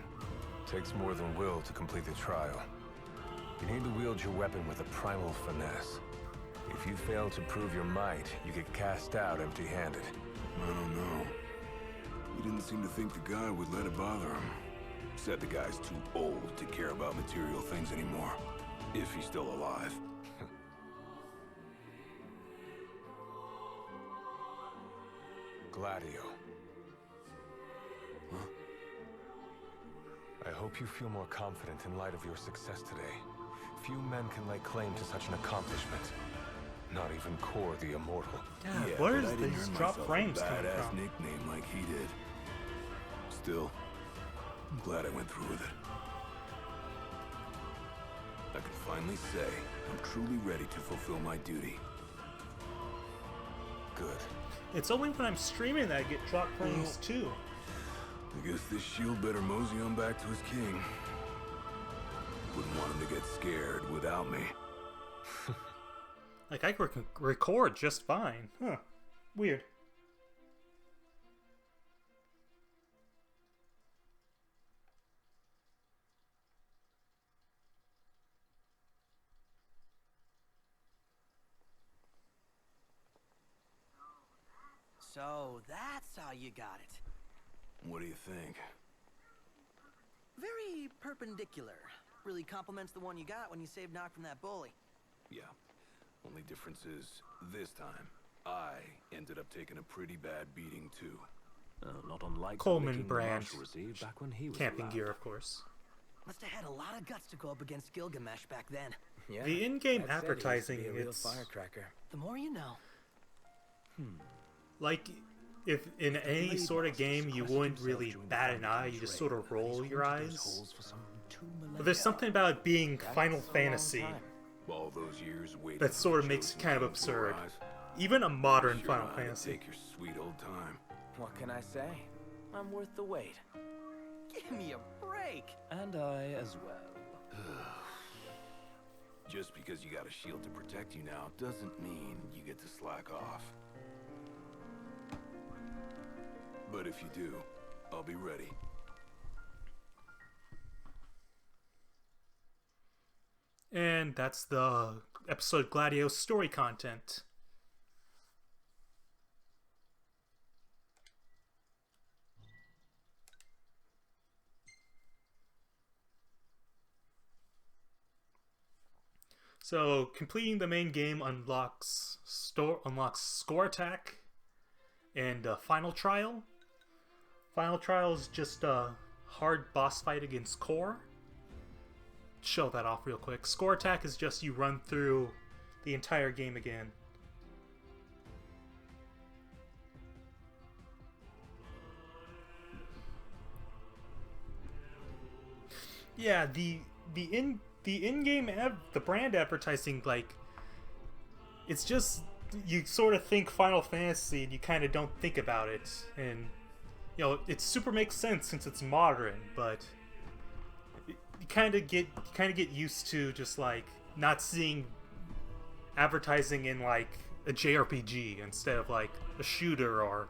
Takes more than will to complete the trial. You need to wield your weapon with a primal finesse. If you fail to prove your might, you get cast out empty-handed. I don't know. He didn't seem to think the guy would let it bother him. Said the guy's too old to care about material things anymore. If he's still alive. Gladio. Huh? I hope you feel more confident in light of your success today. Few men can lay claim to such an accomplishment. Not even Kor the Immortal. God, Yeah, where but is I didn't these earn drop myself frames a coming badass from? nickname like he did. Still, I'm glad I went through with it. I can finally say I'm truly ready to fulfill my duty. Good. It's only when I'm streaming that I get drop frames too. I guess this shield better mosey on back to his king. Wouldn't want him to get scared without me. Like, I can record just fine. Huh. Weird. So, that's how you got it. What do you think? Very perpendicular. Really complements the one you got when you saved Noct from that bully. Yeah. Only difference is, this time, I ended up taking a pretty bad beating too. Not unlike Coleman brand. back when he was Camping alive. gear, of course. Must have had a lot of guts to go up against Gilgamesh back then. Yeah, The in-game Dad said he used to advertising, be a real it's firecracker. The more you know. like, if in any sort of game you wouldn't really bat an eye, you just sort of roll your eyes. But there's something about it being Final Fantasy All those years waiting that sort of for makes it chosen kind of king to absurd. arise. Even a modern Sure Final know how to Fantasy. Take your sweet old time. What can I say? I'm worth the wait. Give me a break. And I as well. Just because you got a shield to protect you now doesn't mean you get to slack off. But if you do, I'll be ready. And that's the episode Gladio story content. So, completing the main game unlocks score attack and final trial. Final trial is just a hard boss fight against Kor. Show that off real quick. Score attack is just you run through the entire game again. Yeah, the in-game the brand advertising, like, it's just, you sort of think Final Fantasy and you kind of don't think about it, and you know, it super makes sense since it's modern, but you kind of get used to just like not seeing advertising in like a JRPG instead of like a shooter or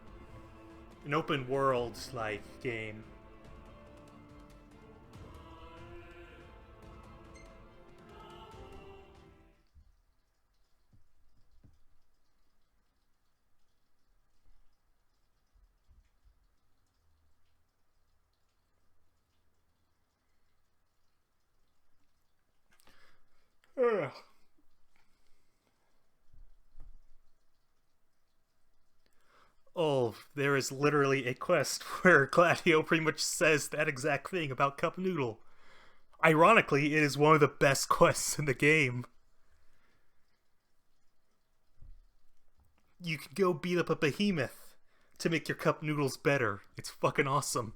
an open world like game. Ugh. Oh, there is literally a quest where Gladio pretty much says that exact thing about Cup Noodle. Ironically, it is one of the best quests in the game. You can go beat up a behemoth to make your cup noodles better. It's fucking awesome.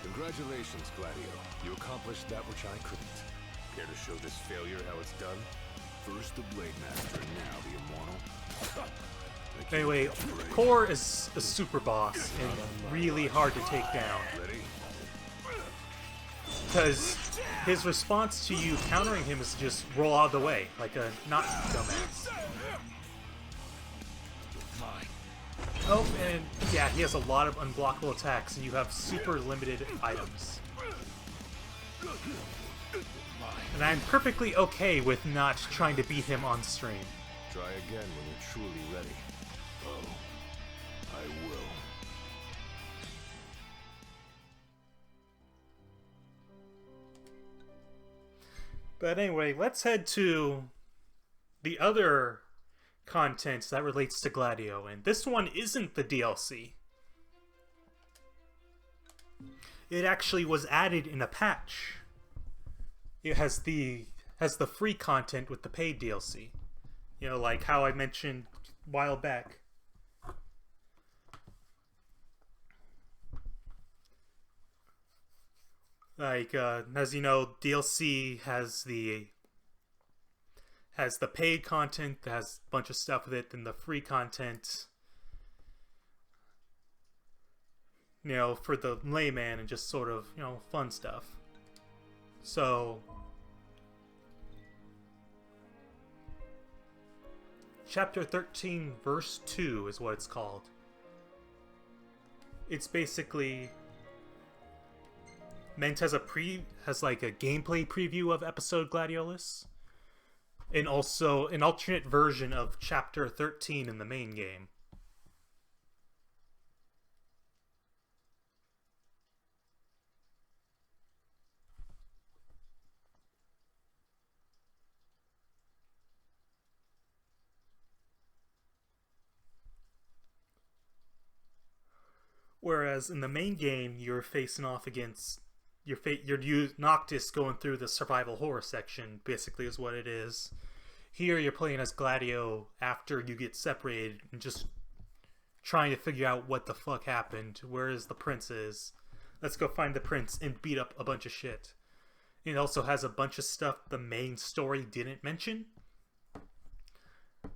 Congratulations, Gladio. You accomplished that which I couldn't. Care to show this failure how it's done? First the Blade Master, now the Immortal. Anyway, Kor is a super boss and really hard to take down. Because his response to you countering him is just roll out of the way, like a not dumbass. Oh, and Yeah, he has a lot of unblockable attacks, and you have super limited items. And I'm perfectly okay with not trying to beat him on stream. Try again when you're truly ready. Oh, I will. But anyway, let's head to the other content that relates to Gladio, and this one isn't the DLC. It actually was added in a patch. It has the free content with the paid DLC. You know, like how I mentioned a while back. Like, as you know, DLC has the paid content that has a bunch of stuff with it, and the free content, you know, for the layman and just sort of, you know, fun stuff. So, Chapter 13, Verse 2 is what it's called. It's basically meant as like a gameplay preview of episode Gladiolus, and also an alternate version of Chapter 13 in the main game. Whereas in the main game, you're facing off against you're Noctis going through the survival horror section, basically is what it is. Here you're playing as Gladio after you get separated and just trying to figure out what the fuck happened. Where is the prince is? Let's go find the prince and beat up a bunch of shit. It also has a bunch of stuff the main story didn't mention.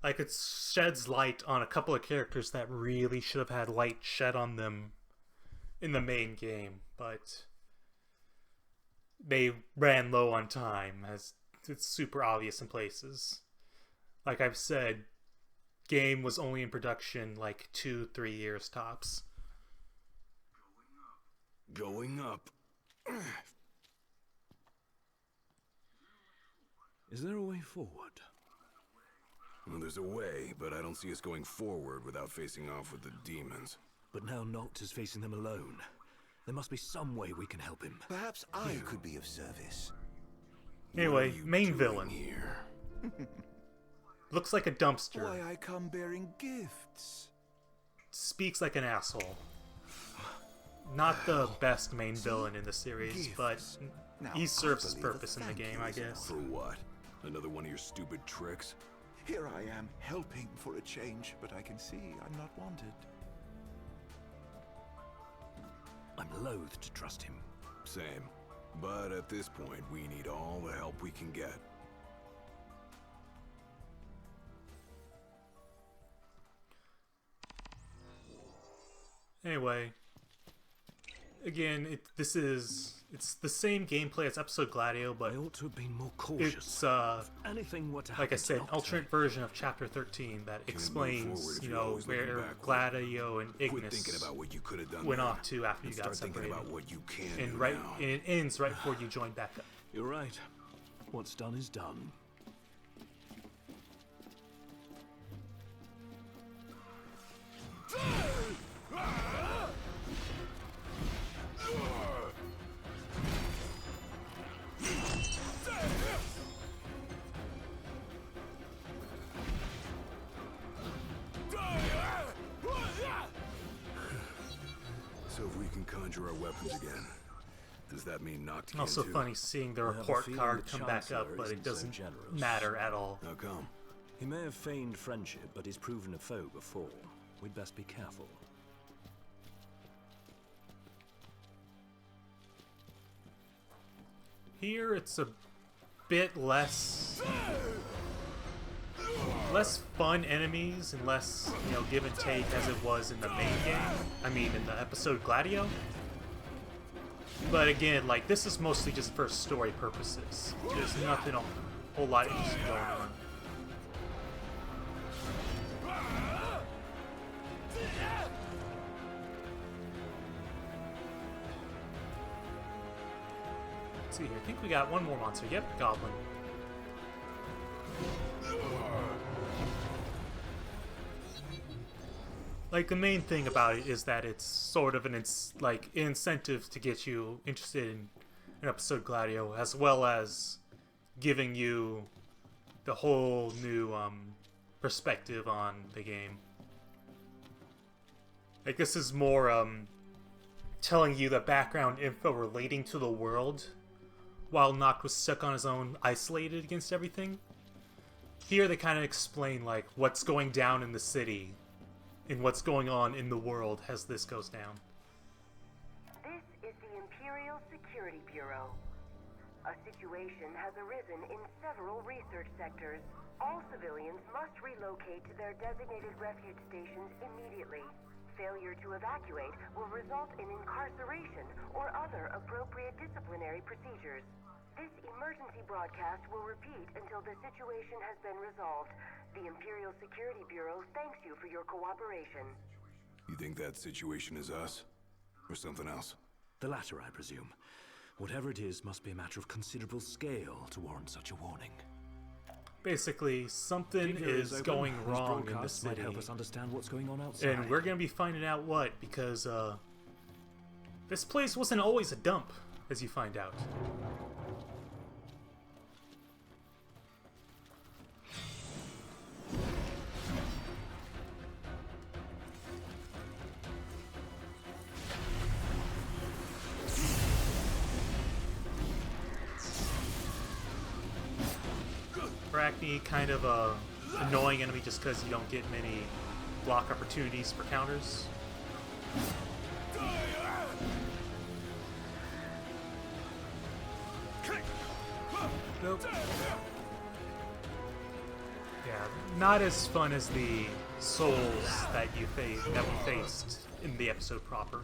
Like, it sheds light on a couple of characters that really should have had light shed on them in the main game, but they ran low on time, as it's super obvious in places. Like I've said, game was only in production like 2-3 years tops. Going up. Is there a way forward? Well, there's a way, but I don't see us going forward without facing off with the demons. But now Noct is facing them alone. There must be some way we can help him. Perhaps I could be of service. Anyway, main villain. Here? Looks like a dumpster. Why, I come bearing gifts. Speaks like an asshole. Not the best main villain in the series, but he serves his purpose in the game, I guess. For what? Another one of your stupid tricks? Here I am, helping for a change, but I can see I'm not wanted. I'm loath to trust him. Same. But at this point, we need all the help we can get. Anyway, again, it's the same gameplay as episode Gladio, but I ought to have been more cautious. It's anything were to like I happen said, to Noctis. alternate version of Chapter 13 that explains, you know, where Gladio and Ignis went off to after you got separated. About what you can and do right, now. and it ends right before you join back up. You're right. What's done is done. So if we can conjure our weapons again, does that mean Noct can Also too? funny seeing the I have a report feeling card the come back up, Chancellor but it isn't so doesn't generous. matter at all. How come? He may have feigned friendship, but he's proven a foe before. We'd best be careful. Here it's a bit less fun enemies and less, you know, give and take as it was in the main game. I mean, in the episode Gladio. But again, like, this is mostly just for story purposes. There's nothing a whole lot interesting going on. Let's see here. I think we got one more monster. Yep, goblin. Like, the main thing about it is that it's sort of an incentive to get you interested in an episode Gladio, as well as giving you the whole new perspective on the game. Like, this is more telling you the background info relating to the world, while Noct was stuck on his own, isolated against everything. Here they kind of explain, like, what's going down in the city and what's going on in the world as this goes down. This is the Imperial Security Bureau. A situation has arisen in several research sectors. All civilians must relocate to their designated refuge stations immediately. Failure to evacuate will result in incarceration or other appropriate disciplinary procedures. This emergency broadcast will repeat until the situation has been resolved. The Imperial Security Bureau thanks you for your cooperation. You think that situation is us? Or something else? The latter, I presume. Whatever it is must be a matter of considerable scale to warrant such a warning. Basically, something is going wrong in the city. Might help us understand what's going on outside. And we're going to be finding out what, because this place wasn't always a dump, as you find out. Arachne, kind of a annoying enemy just because you don't get many block opportunities for counters. Nope. Yeah, not as fun as the souls that we faced in the episode proper.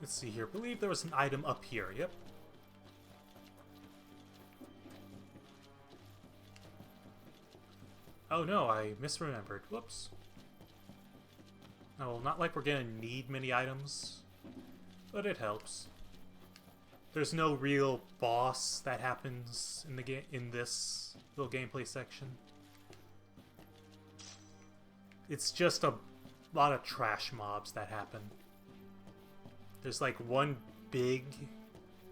Let's see here. I believe there was an item up here. Yep. Oh no, I misremembered. Whoops. Oh, well, not like we're gonna need many items, but it helps. There's no real boss that happens in the game in this little gameplay section. It's just a lot of trash mobs that happen. There's like one big,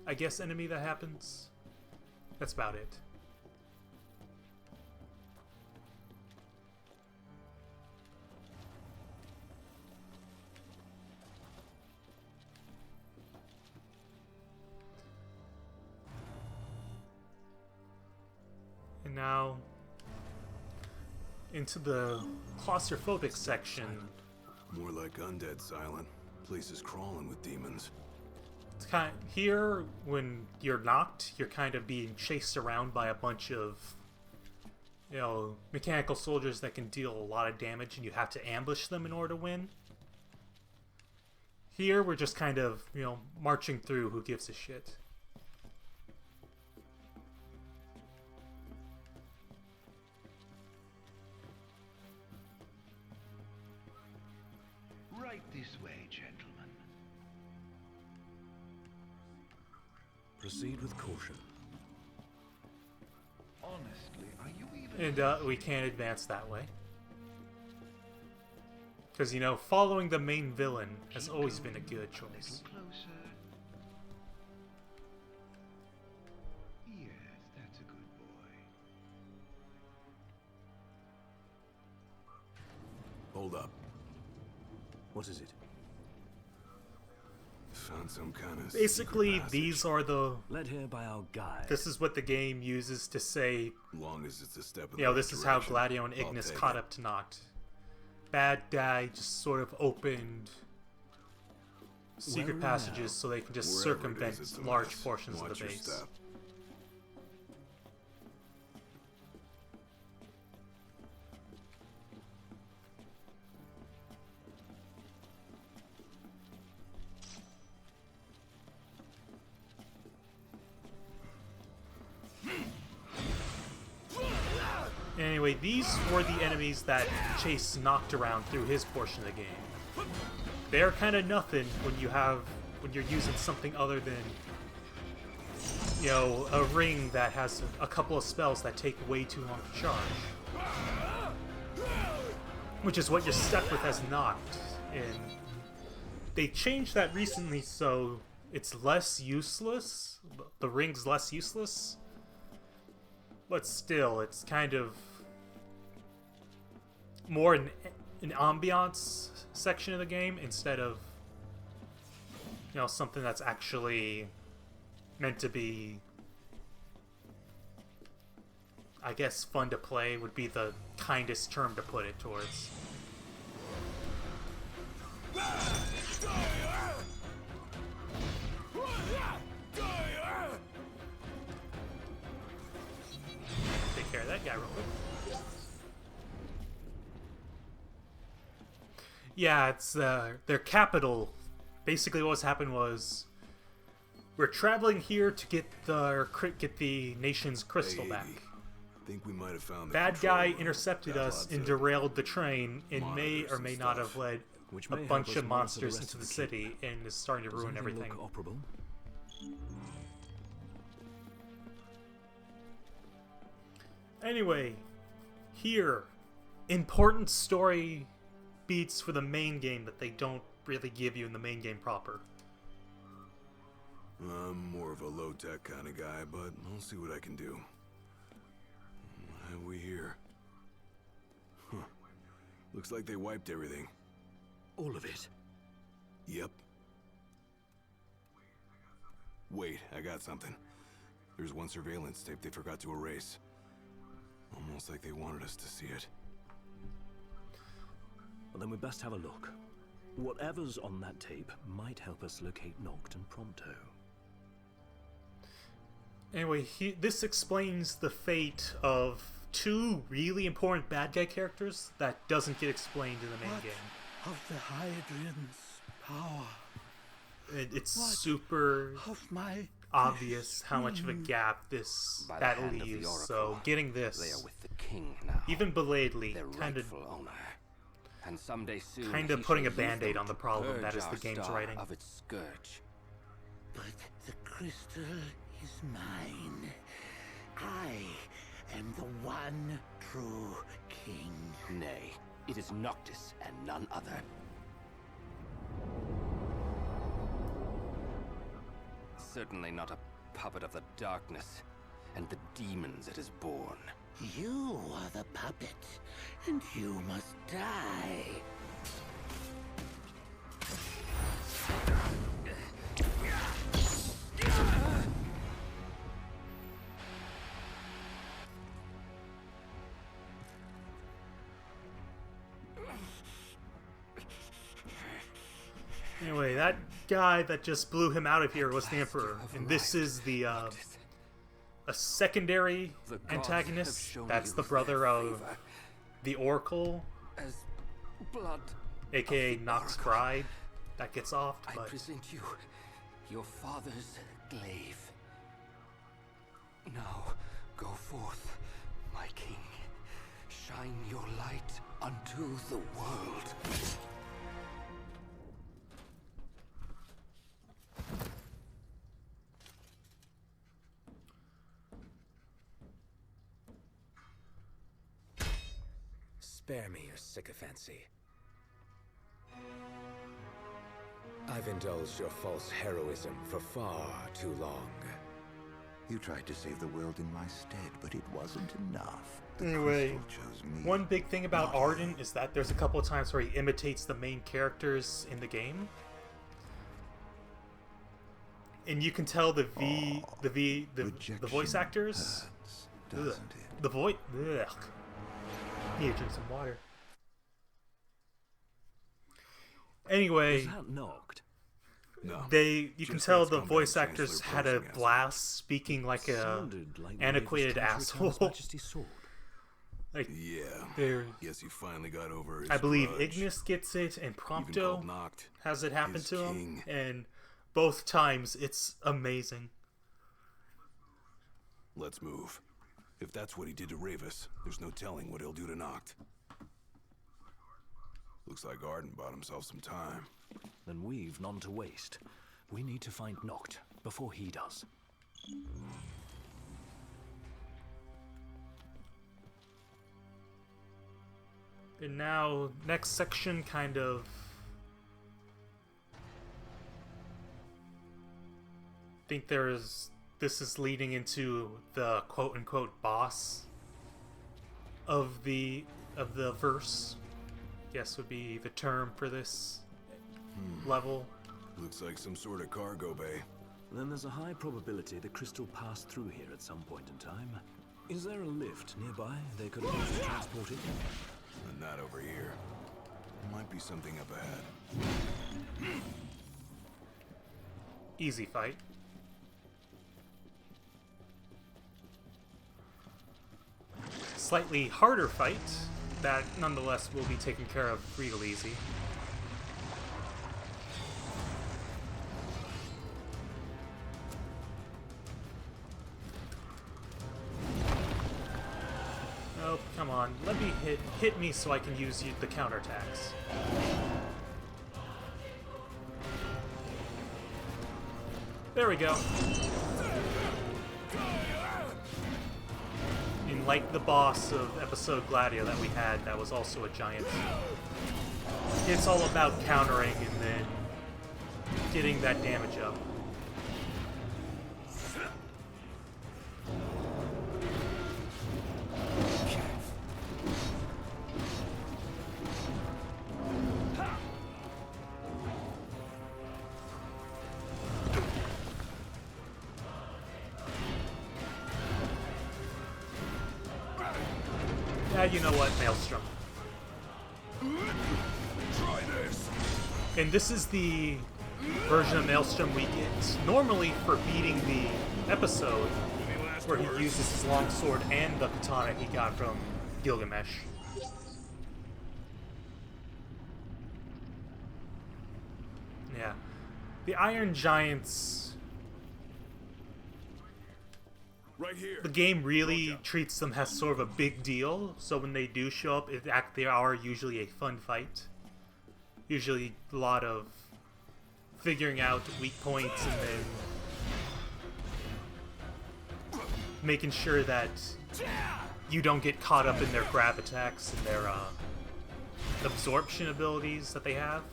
I guess, enemy that happens. That's about it. And now into the claustrophobic section. More like undead silent. Place is crawling with demons. It's kind of, here, when you're knocked, you're kind of being chased around by a bunch of, you know, mechanical soldiers that can deal a lot of damage, and you have to ambush them in order to win. Here, we're just kind of, you know, marching through. Who gives a shit? Right this way, gentlemen. Proceed with caution. Honestly, are you even... And we can't advance that way. Because, you know, following the main villain has always been a good choice. Closer. Yes, that's a good boy. Hold up. What is it? Found some kind of Basically, these are the... Led here by our guide. This is what the game uses to say... Long as it's a step in you know, this is how Gladio and Ignis caught up to Noct. Bad guy just sort of opened secret passages so they can just circumvent large portions of the base. Anyway, these were the enemies that Chase knocked around through his portion of the game. They're kind of nothing when you're using something other than, you know, a ring that has a couple of spells that take way too long to charge. Which is what you're stuck with as knocked. And they changed that recently, so it's less useless. The ring's less useless. But still, it's kind of more an ambiance section of the game instead of, you know, something that's actually meant to be, I guess, fun to play would be the kindest term to put it towards. Take care of that guy real quick. Yeah, it's their capital. Basically, what's happened was we're traveling here to get the nation's crystal back. Think we might have found the bad guy control intercepted room. us and derailed the train and may or may not have led Which a may help bunch us of monitor the monsters rest into of the the keep. city and is starting to Does ruin anything everything. look operable? Anyway, here, important story beats for the main game that they don't really give you in the main game proper. I'm more of a low-tech kind of guy, but I'll see what I can do. What have we here? Huh. Looks like they wiped everything. All of it? Yep. Wait, I got something. There's one surveillance tape they forgot to erase. Almost like they wanted us to see it. Well, then we best have a look. Whatever's on that tape might help us locate Noct and Prompto. Anyway, this explains the fate of two really important bad guy characters that doesn't get explained in the main game. Of the Hydrian's power. It's super obvious how much of a gap By the that hand of the leaves. Oracle, So getting this, they are with the king now, even belatedly, their kind of rightful owner. And someday soon kind he of putting a shall use band-aid them on the to problem that purge is the our game's star writing. of its scourge. But the crystal is mine. I am the one true king. Nay, it is Noctis and none other. Certainly not a puppet of the darkness and the demons it has borne. You are the puppet, and you must die. Anyway, that guy that just blew him out of here was the Emperor, and this is the a secondary antagonist. That's the brother of the Oracle, As blood, aka Nox Bride, that gets off. I But present you your father's glaive. Now go forth, my king. Shine your light unto the world. Spare me your sycophancy. I've indulged your false heroism for far too long. You tried to save the world in my stead, but it wasn't enough. The anyway, crystal chose me. one big thing about Arden is that there's a couple of times where he imitates the main characters in the game. And you can tell the voice actors. Doesn't it? The voice. Need to drink some water. Anyway, Is that knocked? No. you can tell the voice actors had a blast speaking like a antiquated asshole. Like, yeah. Guess you finally got over his I believe grudge. Ignis gets it, and called Prompto Noct has it happen his to him, king. and both times it's amazing. Let's move. If that's what he did to Ravis, there's no telling what he'll do to Noct. Looks like Arden bought himself some time. Then we've none to waste. We need to find Noct before he does. And now, next section kind of... I think this is leading into the quote-unquote boss of the verse. Guess would be the term for this level. Looks like some sort of cargo bay. Then there's a high probability the crystal passed through here at some point in time. Is there a lift nearby they could have used to transport it? Not over here. Might be something up ahead. Easy fight. Slightly harder fight that nonetheless will be taken care of real easy. Oh, come on. Let me hit me so I can use the counterattacks. There we go. And like the boss of episode Gladio that we had, that was also a giant. It's all about countering and then getting that damage up. You know what, Maelstrom. Try this. And this is the version of Maelstrom we get normally for beating the episode, where he uses his longsword and the katana he got from Gilgamesh. Yeah. The Iron Giants... Right here. The game really treats them as sort of a big deal, so when they do show up, they are usually a fun fight. Usually a lot of figuring out weak points and then making sure that you don't get caught up in their grab attacks and their absorption abilities that they have.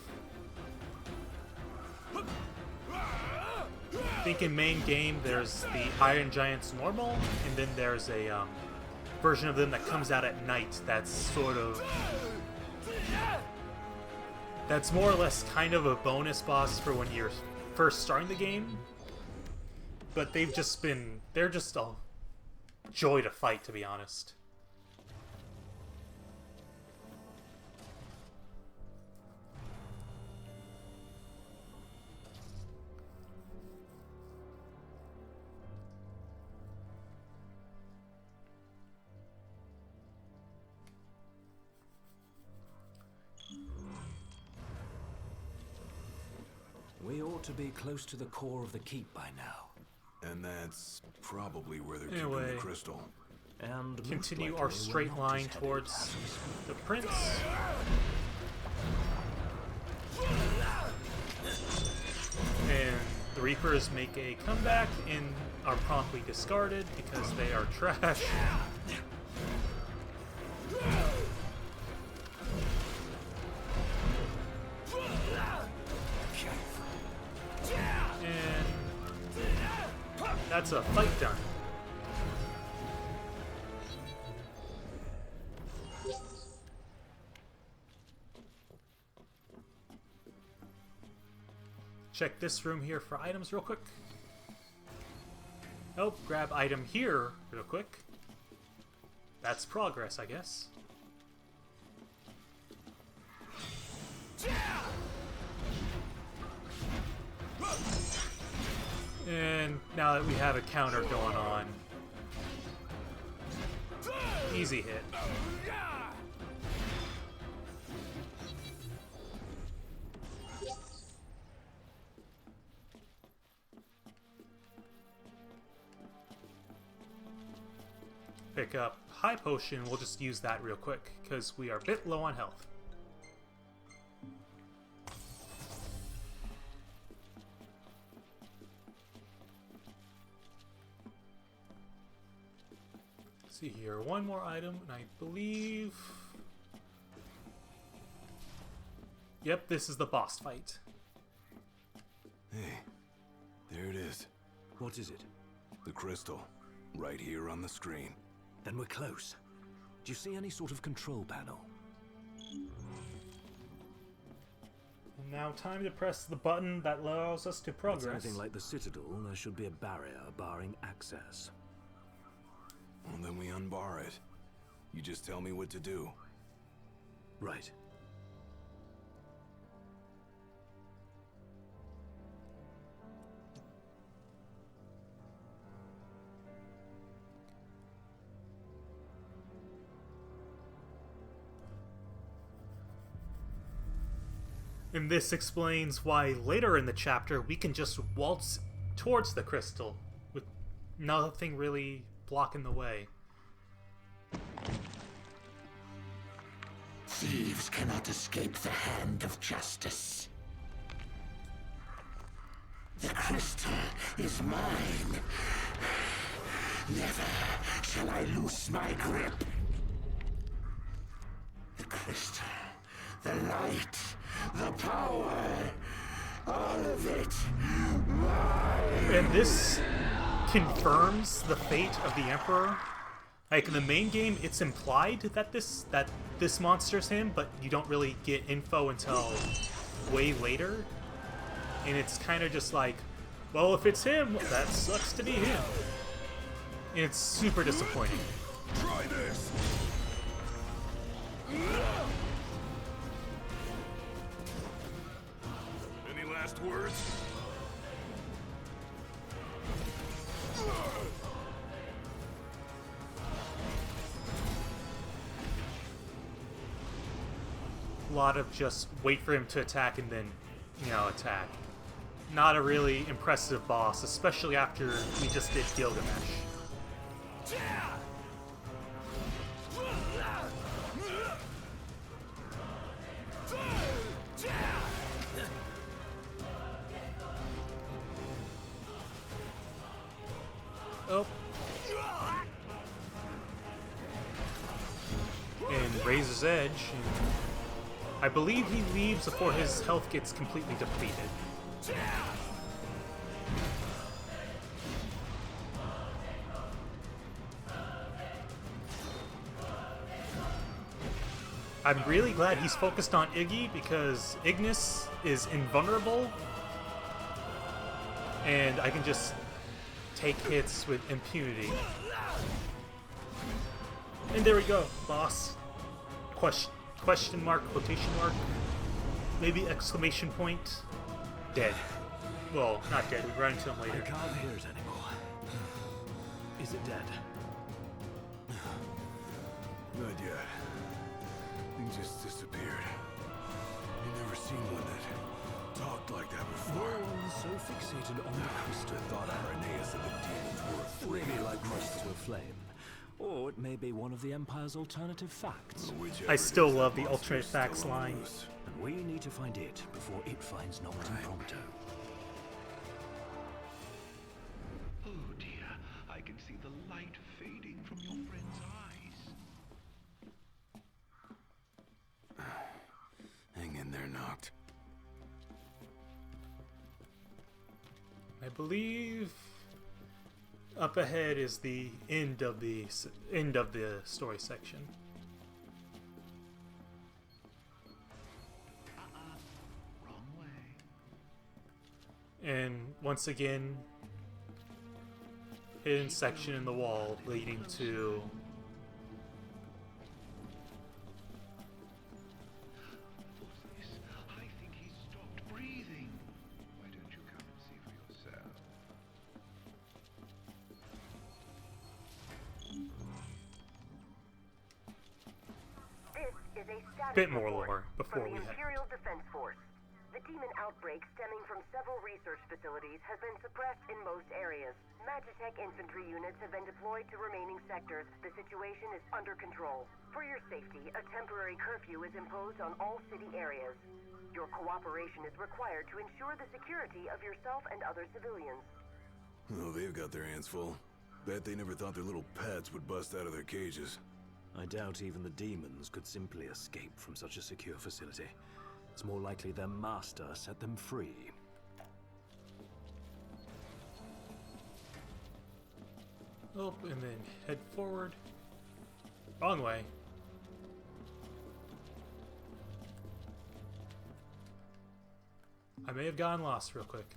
I think in main game there's the Iron Giants normal, and then there's a version of them that comes out at night that's sort of... That's more or less kind of a bonus boss for when you're first starting the game. But they're just a joy to fight, to be honest. We ought to be close to the core of the keep by now. And that's probably where they're keeping Anyway, the crystal. And continue our straight line towards the prince. And the Reapers make a comeback and are promptly discarded because they are trash. And that's a fight done. Check this room here for items real quick. Oh, grab item here real quick. That's progress, I guess. And now that we have a counter going on, easy hit. pick up High Potion, we'll just use that real quick, because we are a bit low on health. Let's see here, one more item, and I believe... Yep, this is the boss fight. Hey, there it is. What is it? The crystal. Right here on the screen. Then we're close. Do you see any sort of control panel? And now time to press the button that allows us to progress. If it's anything like the Citadel, there should be a barrier barring access. Well, then we unbar it. You just tell me what to do. Right. And this explains why later in the chapter we can just waltz towards the crystal with nothing really blocking the way. Thieves cannot escape the hand of justice. The crystal is mine. Never shall I loose my grip. The crystal, the light, the power, all of it, mine. And this confirms the fate of the Emperor. Like in the main game, it's implied that this monster's him, but you don't really get info until way later. And it's kind of just like, well, if it's him, that sucks to be him. And it's super disappointing. Try this. Any last words? A lot of just wait for him to attack and then, attack. Not a really impressive boss, especially after we just did Gilgamesh. Oh. And Razor's Edge. And I believe he leaves before his health gets completely depleted. I'm really glad he's focused on Iggy because Ignis is invulnerable and I can just take hits with impunity. And there we go, boss. Question mark, quotation mark, maybe exclamation point. Dead. Well, not dead, we run into him later. I can't hear it anymore. Is it dead? Not yet. Thing just disappeared. You've never seen one that talked like that before. No one's so fixated on the crystal. I thought Irenaeus and the demons were Maybe like moths to a flame. Or it may be one of the Empire's alternative facts. I still love the alternate facts line. And we need to find it before it finds Noctum Prompto. Oh dear, I can see the light fading from your friend's eyes. Hang in there, Noct. I believe up ahead is the end of the story section. Wrong way. And once again, hidden section in the wall leading to I think he stopped breathing. Why don't you come and see for yourself? This is a status bit more report lore before from we the head. Imperial Defense Force. The demon outbreak stemming from several research facilities has been suppressed in most areas. Magitech infantry units have been deployed to remaining sectors. The situation is under control. For your safety, a temporary curfew is imposed on all city areas. Your cooperation is required to ensure the security of yourself and other civilians. Oh, they've got their hands full. Bet they never thought their little pets would bust out of their cages. I doubt even the demons could simply escape from such a secure facility. It's more likely their master set them free. Oh, and then head forward. Wrong way. I may have gotten lost real quick.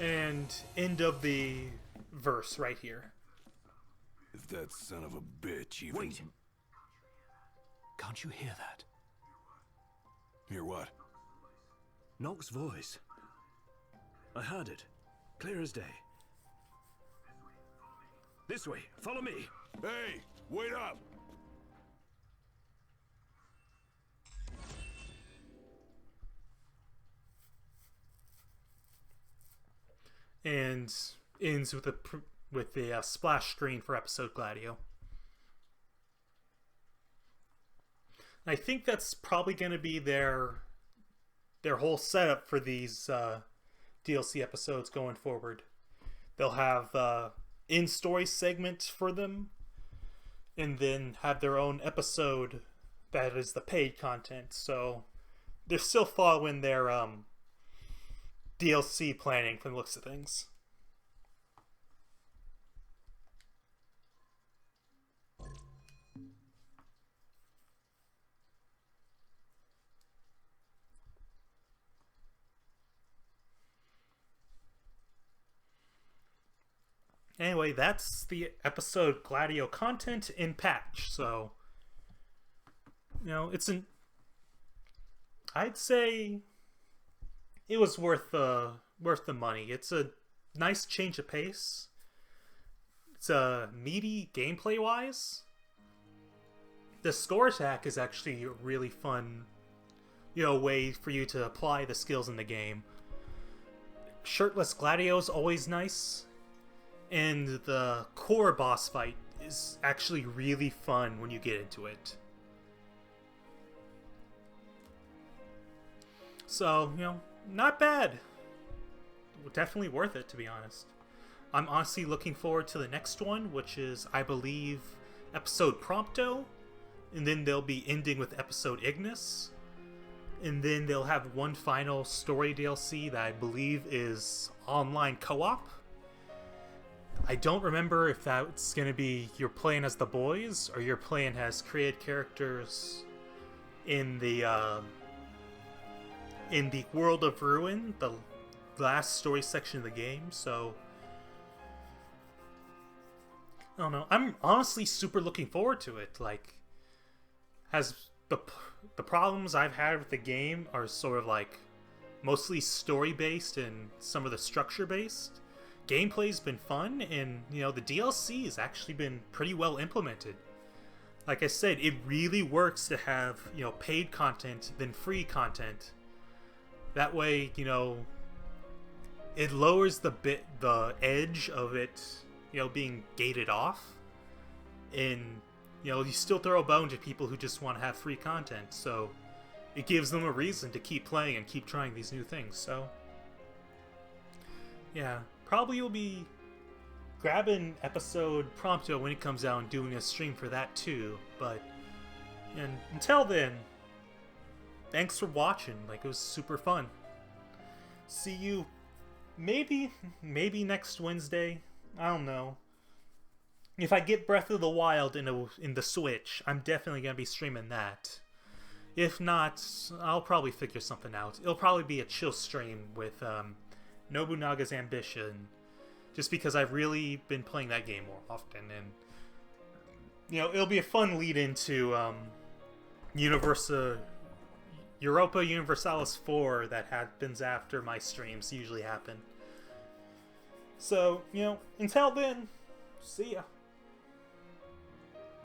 And end of the verse right here. If that son of a bitch even... Wait! Can't you hear that? Hear what? Nock's voice. I heard it. Clear as day. This way. Follow me. Hey! Wait up! And ends with the splash screen for episode Gladio. I think that's probably going to be their whole setup for these DLC episodes going forward. They'll have in-story segments for them, and then have their own episode that is the paid content. So they're still following their DLC planning from the looks of things. Anyway, that's the episode Gladio content in patch. So, you know, I'd say it was worth the money. It's a nice change of pace. It's meaty gameplay wise. The score attack is actually a really fun, way for you to apply the skills in the game. Shirtless Gladio is always nice. And the core boss fight is actually really fun when you get into it. So, not bad. Definitely worth it, to be honest. I'm honestly looking forward to the next one, which is, I believe, episode Prompto. And then they'll be ending with episode Ignis. And then they'll have one final story DLC that I believe is online co-op. I don't remember if that's going to be you're playing as the boys or you're playing as created characters in the World of Ruin, the last story section of the game. So I don't know. I'm honestly super looking forward to it. Like, has the problems I've had with the game are sort of like mostly story based and some of the structure based. Gameplay's been fun, and the DLC has actually been pretty well implemented. Like I said, it really works to have paid content than free content. That way, it lowers the edge of it, being gated off, and you still throw a bone to people who just want to have free content. So it gives them a reason to keep playing and keep trying these new things. So yeah. Probably will be grabbing episode Prompto when it comes out and doing a stream for that too. But until then, thanks for watching. Like, it was super fun. See you maybe next Wednesday. I don't know. If I get Breath of the Wild in the Switch, I'm definitely gonna be streaming that. If not, I'll probably figure something out. It'll probably be a chill stream with Nobunaga's Ambition, just because I've really been playing that game more often, and it'll be a fun lead into Europa Universalis 4 that happens after my streams usually happen. So, until then, see ya.